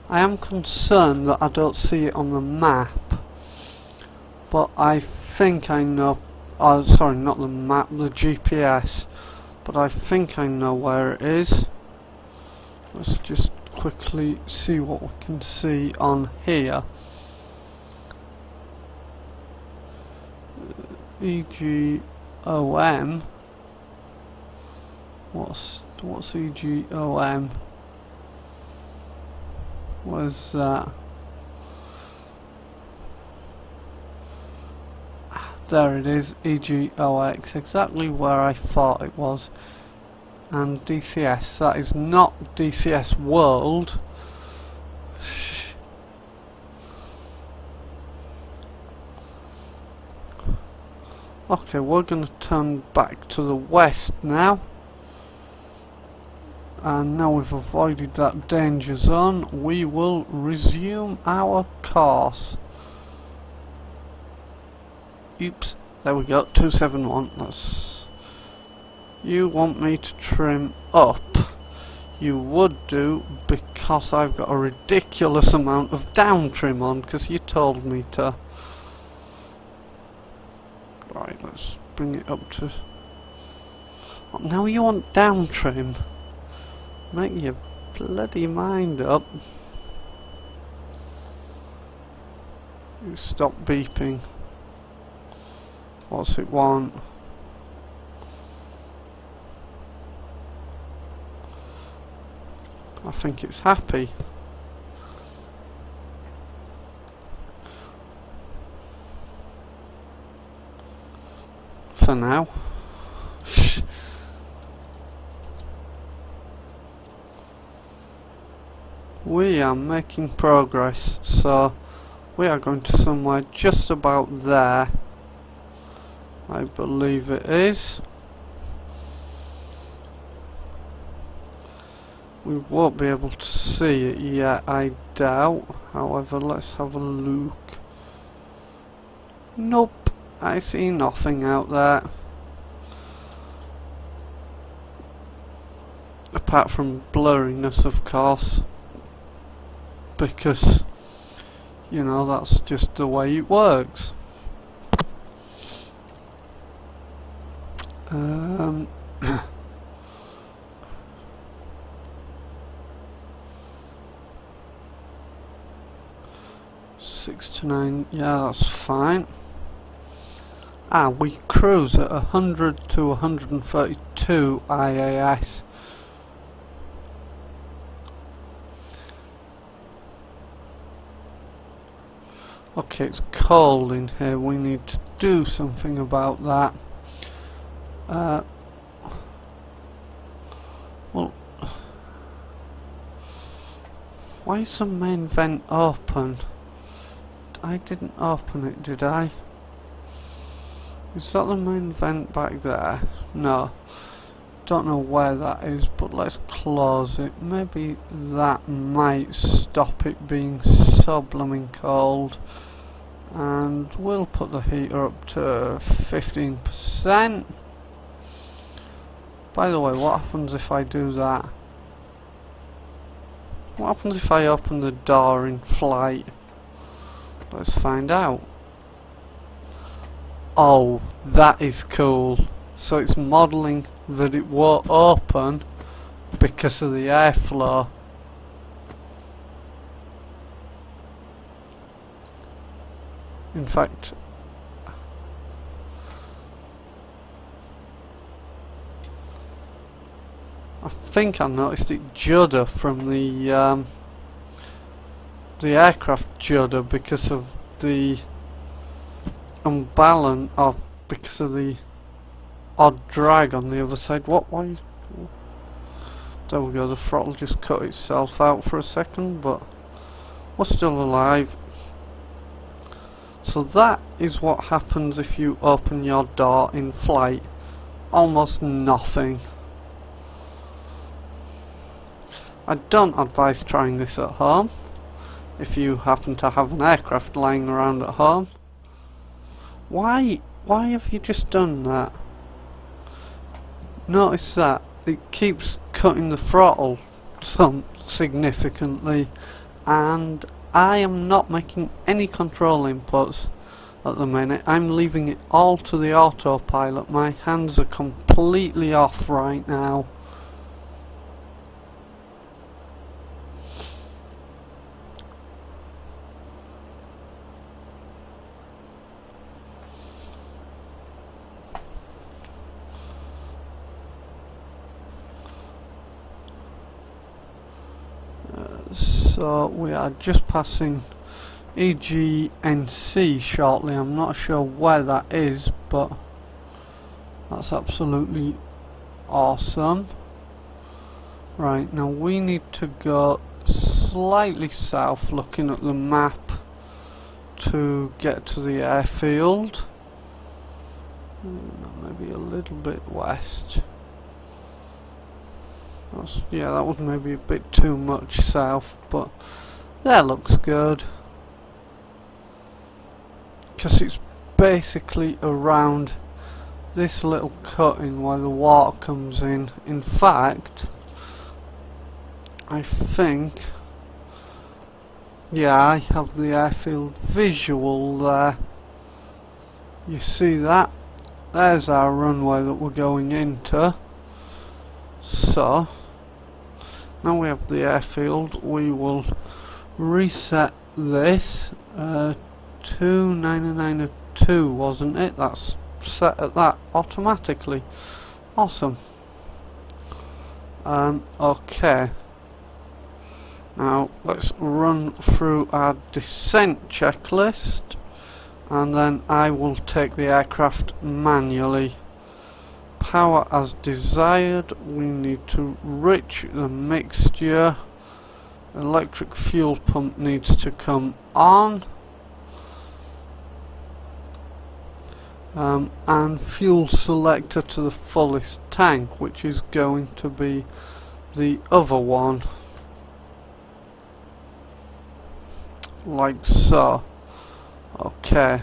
I am concerned that I don't see it on the map, but I think I know. Oh, sorry, not the map, the GPS. But I think I know where it is. Let's just quickly see what we can see on here. EGOM. What's EGOM? Where's that? There it is, EGOX, exactly where I thought it was. And DCS, that is not DCS World. Okay, we're going to turn back to the west now. And now we've avoided that danger zone, we will resume our course. Oops, there we go, 271, that's... You want me to trim up? You would do, because I've got a ridiculous amount of down trim on, because you told me to. Right, let's bring it up to... Oh, now you want down trim? Make your bloody mind up. Stop beeping. What's it want? I think it's happy. For now. We are making progress, so we are going to somewhere just about there. I believe it is. We won't be able to see it yet, I doubt. However, let's have a look. Nope, I see nothing out there. Apart from blurriness, of course. Because, you know, that's just the way it works. 6 to 9, yeah, that's fine. We cruise at 100 to 132 IAS. Okay, it's cold in here, we need to do something about that. Well, why is the main vent open? I didn't open it, did I? Is that the main vent back there? No. Don't know where that is, but let's close it. Maybe that might stop it being so blooming cold. And we'll put the heater up to 15%. By the way, what happens if I do that? What happens if I open the door in flight? Let's find out. Oh, that is cool. So it's modelling that it won't open because of the airflow. In fact, I think I noticed it judder from the aircraft judder because of the unbalance, or because of the odd drag on the other side. Why? There we go, the throttle just cut itself out for a second, but we're still alive. So that is what happens if you open your door in flight. Almost nothing. I don't advise trying this at home if you happen to have an aircraft lying around at home. Why have you just done that? Notice that it keeps cutting the throttle significantly, and I am not making any control inputs at the minute. I'm leaving it all to the autopilot. My hands are completely off right now. So we are just passing EGNC shortly. I'm not sure where that is, but that's absolutely awesome. Right, now we need to go slightly south, looking at the map, to get to the airfield. Maybe a little bit west. Yeah, that was maybe a bit too much south, but that looks good. Because it's basically around this little cutting where the water comes in. In fact, I think, yeah, I have the airfield visual there. You see that? There's our runway that we're going into. So, now we have the airfield, we will reset this. 29902, wasn't it? That's set at that automatically. Awesome. Okay. Now let's run through our descent checklist, and then I will take the aircraft manually. Power as desired. We need to rich the mixture. Electric fuel pump needs to come on. And fuel selector to the fullest tank, which is going to be the other one. Like so. Okay.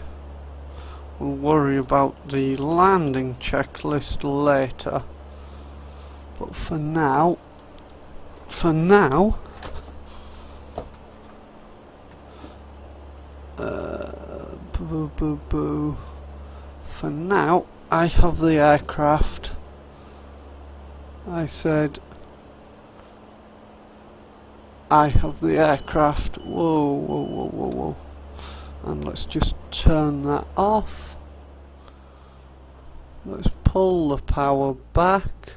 We'll worry about the landing checklist later. But for now, for now, I have the aircraft. I said, I have the aircraft. Whoa. And let's just turn that off. Let's pull the power back.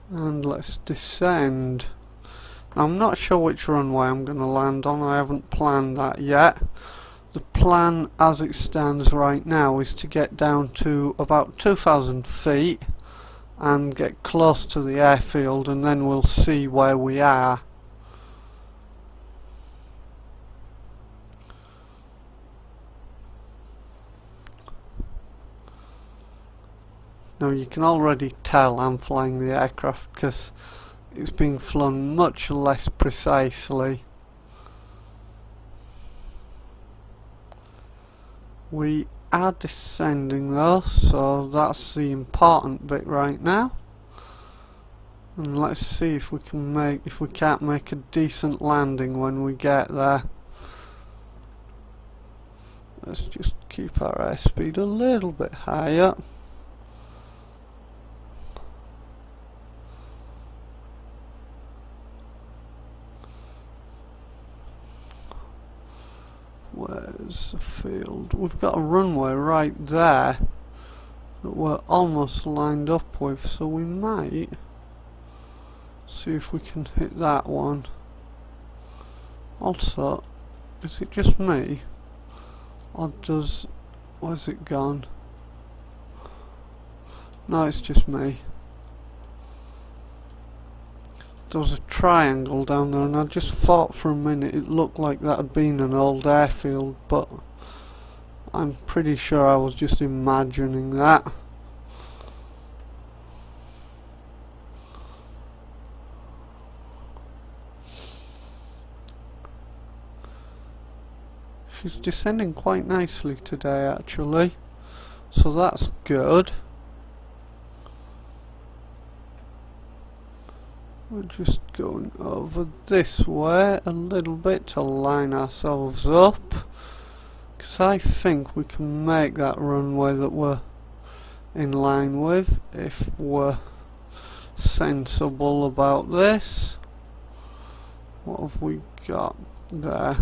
And let's descend. Now, I'm not sure which runway I'm going to land on. I haven't planned that yet. The plan as it stands right now is to get down to about 2,000 feet and get close to the airfield, and then we'll see where we are. Now you can already tell I'm flying the aircraft because it's being flown much less precisely. We are descending though, so that's the important bit right now. And let's see if we can't make a decent landing when we get there. Let's just keep our airspeed a little bit higher. Where's the field? We've got a runway right there that we're almost lined up with, so we might see if we can hit that one. Also, is it just me? Or does... where's it gone? No, it's just me. There was a triangle down there and I just thought for a minute it looked like that had been an old airfield, but I'm pretty sure I was just imagining that. She's descending quite nicely today actually, so that's good. We're just going over this way a little bit to line ourselves up, because I think we can make that runway that we're in line with if we're sensible about this. What have we got there?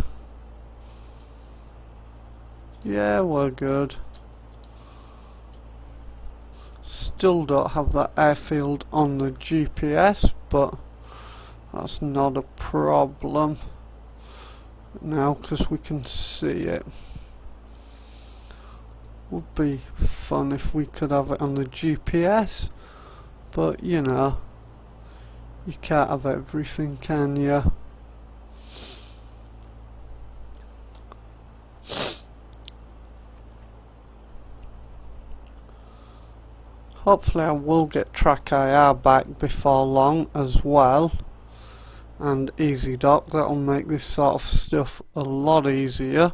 Yeah, we're good. Still don't have that airfield on the GPS, but that's not a problem now because we can see it. Would be fun if we could have it on the GPS, but you know, you can't have everything, can you? Hopefully I will get track IR back before long as well, and EasyDock. That'll make this sort of stuff a lot easier.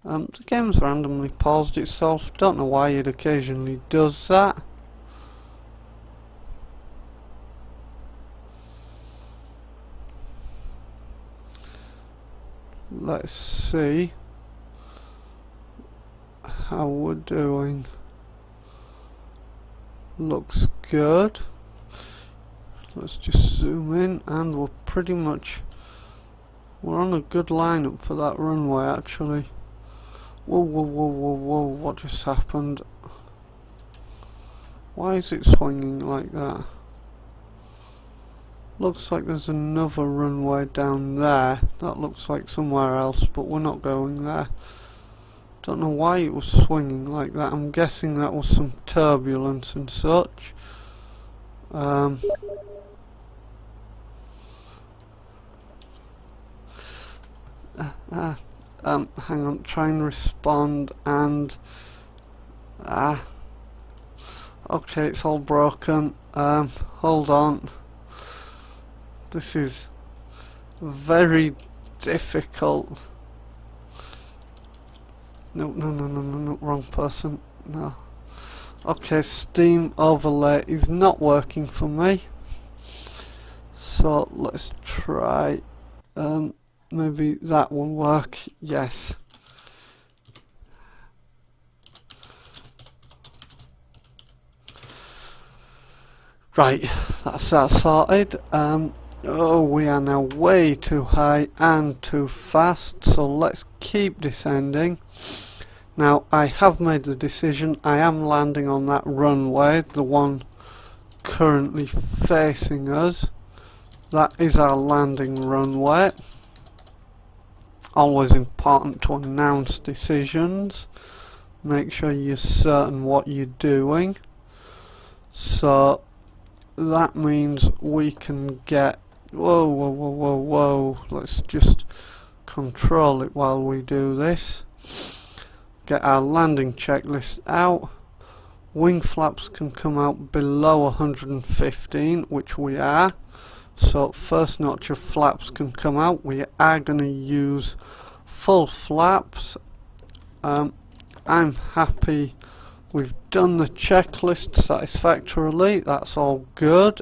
The game's randomly paused itself, don't know why it occasionally does that. Let's see how we're doing. Looks good. Let's just zoom in and we're pretty much, we're on a good lineup for that runway actually. Whoa, whoa, whoa, whoa, whoa, what just happened? Why is it swinging like that? Looks like there's another runway down there. That looks like somewhere else, but we're not going there. Don't know why it was swinging like that. I'm guessing that was some turbulence and such. Hang on, try and respond and okay, it's all broken. Hold on. This is very difficult. No, wrong person. No. Okay, Steam overlay is not working for me. So let's try. Maybe that will work. Yes. Right, that's that sorted. Oh, we are now way too high and too fast, so let's keep descending. Now, I have made the decision. I am landing on that runway, the one currently facing us. That is our landing runway. Always important to announce decisions. Make sure you're certain what you're doing. So that means we can get... Whoa, whoa, whoa, whoa, whoa. Let's just control it while we do this. Get our landing checklist out. Wing flaps can come out below 115, which we are. So first notch of flaps can come out. We are going to use full flaps. I'm happy we've done the checklist satisfactorily. That's all good.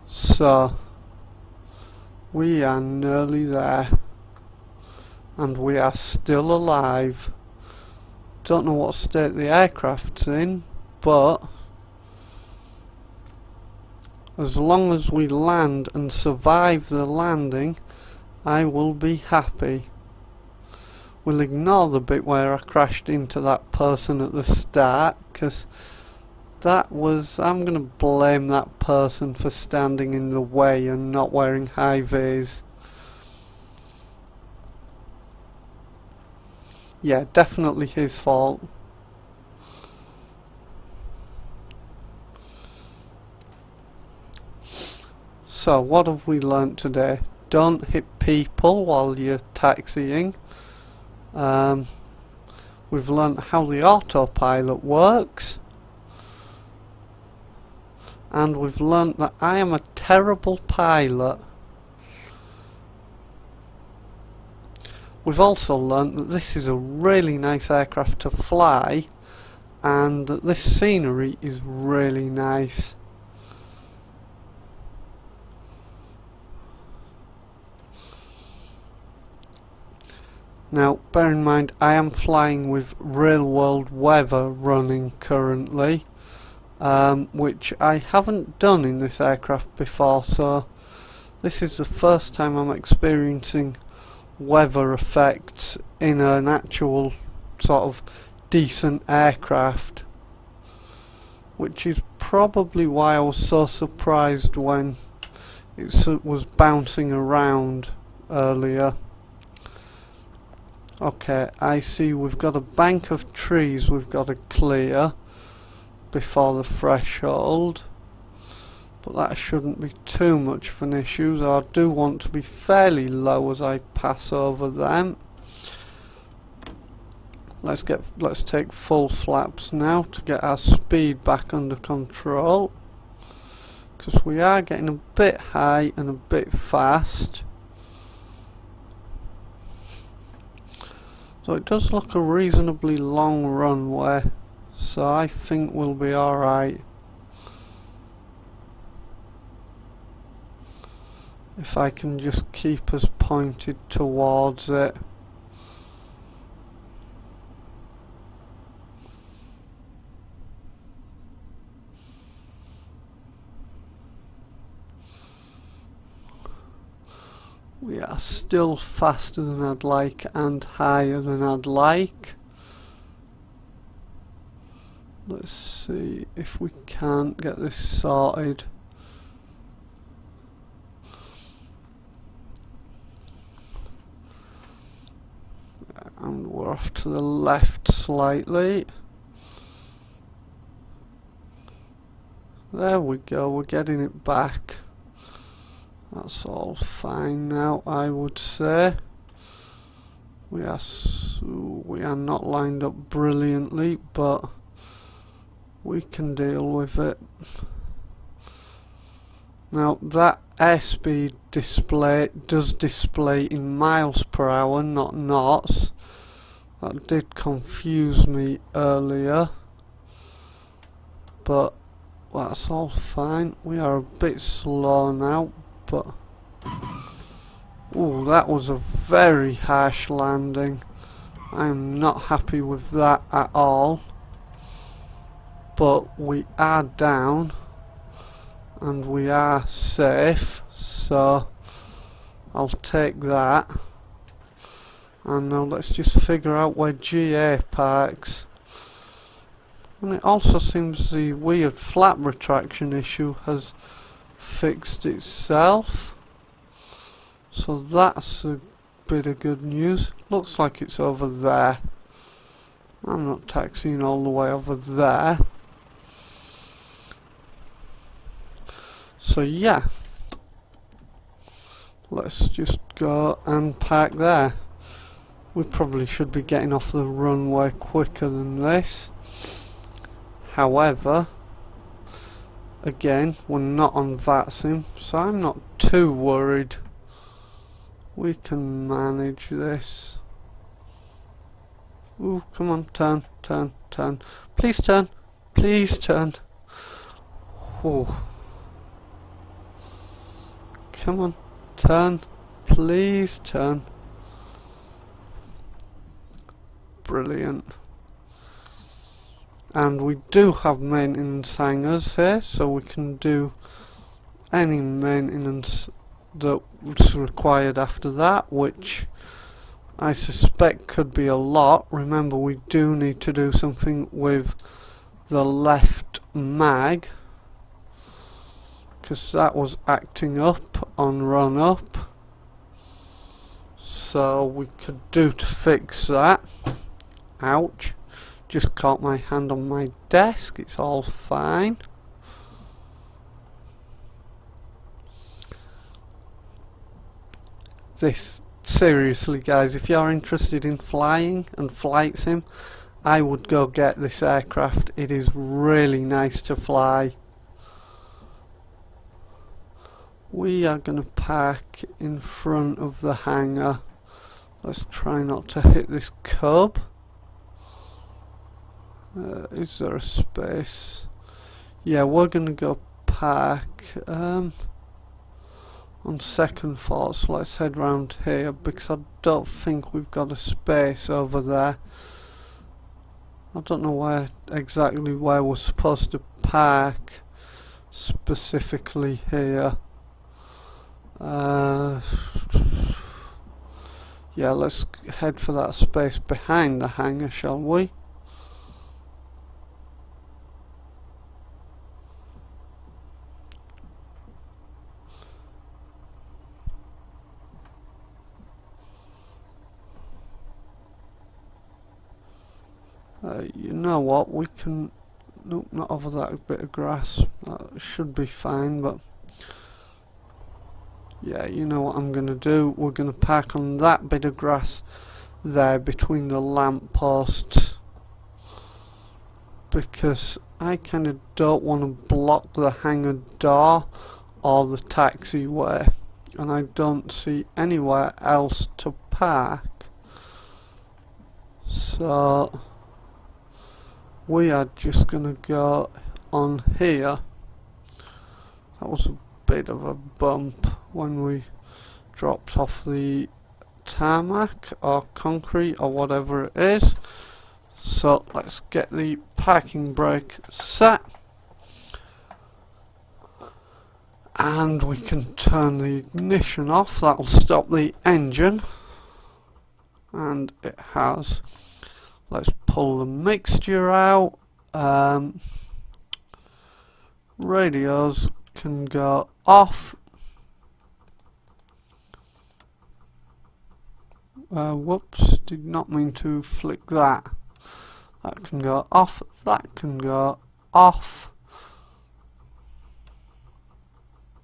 So we are nearly there. and we are still alive. Don't know what state the aircraft's in, but as long as we land and survive the landing, I will be happy. We'll ignore the bit where I crashed into that person at the start, because that was, I'm going to blame that person for standing in the way and not wearing high vis. Yeah, definitely his fault. So, what have we learnt today? Don't hit people while you're taxiing. We've learnt how the autopilot works. And we've learnt that I am a terrible pilot. We've also learnt that this is a really nice aircraft to fly, and that this scenery is really nice. Now, bear in mind, I am flying with real world weather running currently, which I haven't done in this aircraft before, so this is the first time I'm experiencing weather effects in an actual sort of decent aircraft, which is probably why I was so surprised when it was bouncing around earlier. Okay, I see we've got a bank of trees we've got to clear before the threshold, but that shouldn't be too much of an issue, though I do want to be fairly low as I pass over them. Let's take full flaps now to get our speed back under control, because we are getting a bit high and a bit fast. So it does look a reasonably long runway, so I think we'll be alright. If I can just keep us pointed towards it. We are still faster than I'd like and higher than I'd like. Let's see if we can't get this sorted. And we're off to the left slightly. There we go, we're getting it back. That's all fine now, I would say. We are not lined up brilliantly, but we can deal with it. Now that airspeed display does display in miles per hour, not knots. That did confuse me earlier, but that's all fine. We are a bit slow now, but ooh, that was a very harsh landing. I am not happy with that at all, but we are down and we are safe, so I'll take that. And now let's just figure out where GA parks. And it also seems the weird flap retraction issue has fixed itself, so that's a bit of good news. Looks like it's over there. I'm not taxiing all the way over there. So yeah, let's just go and park there. We probably should be getting off the runway quicker than this. However, again, we're not on VATSIM, so I'm not too worried. We can manage this. Ooh, come on, turn, turn, turn. Please turn, please turn. Ooh. Come on, turn, please turn. brilliant. And we do have maintenance hangars here, so we can do any maintenance that's required after that, which I suspect could be a lot. Remember, we do need to do something with the left mag, because that was acting up on run up. So we could do to fix that. Ouch. Just caught my hand on my desk. It's all fine. Seriously guys, if you're interested in flying and flight sim, I would go get this aircraft. It is really nice to fly. We are going to park in front of the hangar. Let's try not to hit this cub. Is there a space? Yeah, we're going to go park on second thought, so let's head round here, because I don't think we've got a space over there. I don't know exactly where we're supposed to park specifically here. Yeah, let's head for that space behind the hangar, shall we? You know what, we can... Nope, not over that bit of grass. That should be fine, but... Yeah, you know what I'm going to do? We're going to park on that bit of grass there between the lamp posts. Because I kind of don't want to block the hangar door or the taxiway. And I don't see anywhere else to park. So... we are just going to go on here. That was a bit of a bump when we dropped off the tarmac or concrete or whatever it is. So let's get the parking brake set. And we can turn the ignition off. That'll stop the engine. And it has. Let's pull the mixture out. Radios can go off. Whoops, did not mean to flick that. That can go off, that can go off.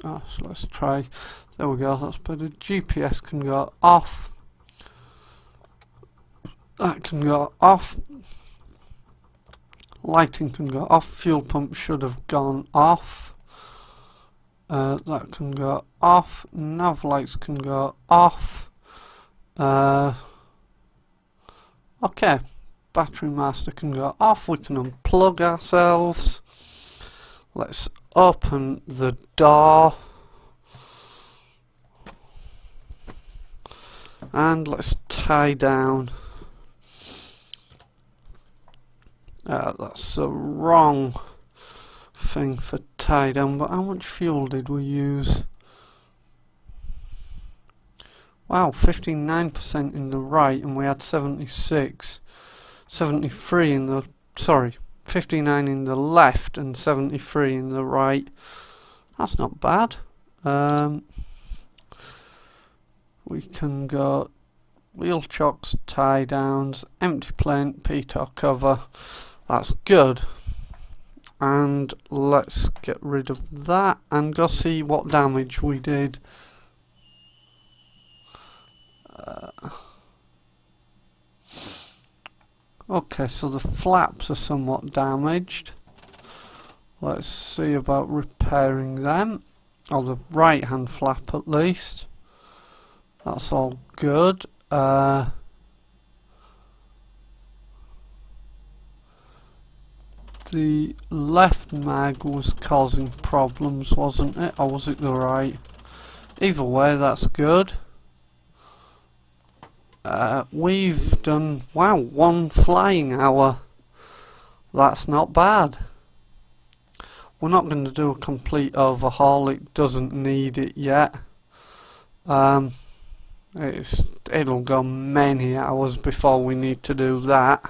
So let's try, there we go, that's better. GPS can go off. That can go off. Lighting can go off. Fuel pump should have gone off. That can go off. Nav lights can go off. Okay. Battery master can go off. We can unplug ourselves. Let's open the door. And let's tie down. That's the wrong thing for tie down, but how much fuel did we use? Wow, 59% in the right, and we had 73 in the, sorry, 59 in the left and 73 in the right. That's not bad. We can go wheel chocks, tie downs, empty plane, pitot cover. That's good. And let's get rid of that and go see what damage we did. Okay, so the flaps are somewhat damaged. Let's see about repairing them. Or the right hand flap at least. That's all good. The left mag was causing problems, wasn't it? Or was it the right? Either way, that's good. we've done, wow, 1 flying hour. That's not bad. We're not going to do a complete overhaul, it doesn't need it yet. It'll go many hours before we need to do that.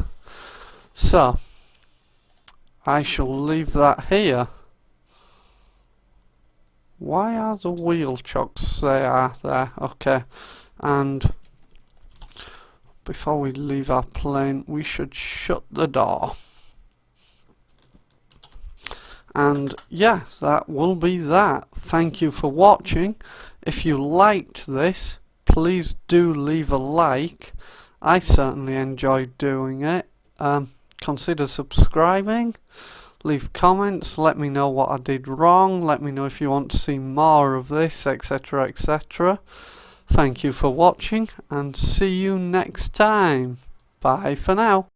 So, I shall leave that here. Why are the wheel chocks there? Okay. And before we leave our plane, we should shut the door. And yeah, that will be that. Thank you for watching. If you liked this, please do leave a like. I certainly enjoyed doing it. Consider subscribing. Leave comments, let me know what I did wrong, let me know if you want to see more of this, etc, etc. Thank you for watching, and see you next time. Bye for now.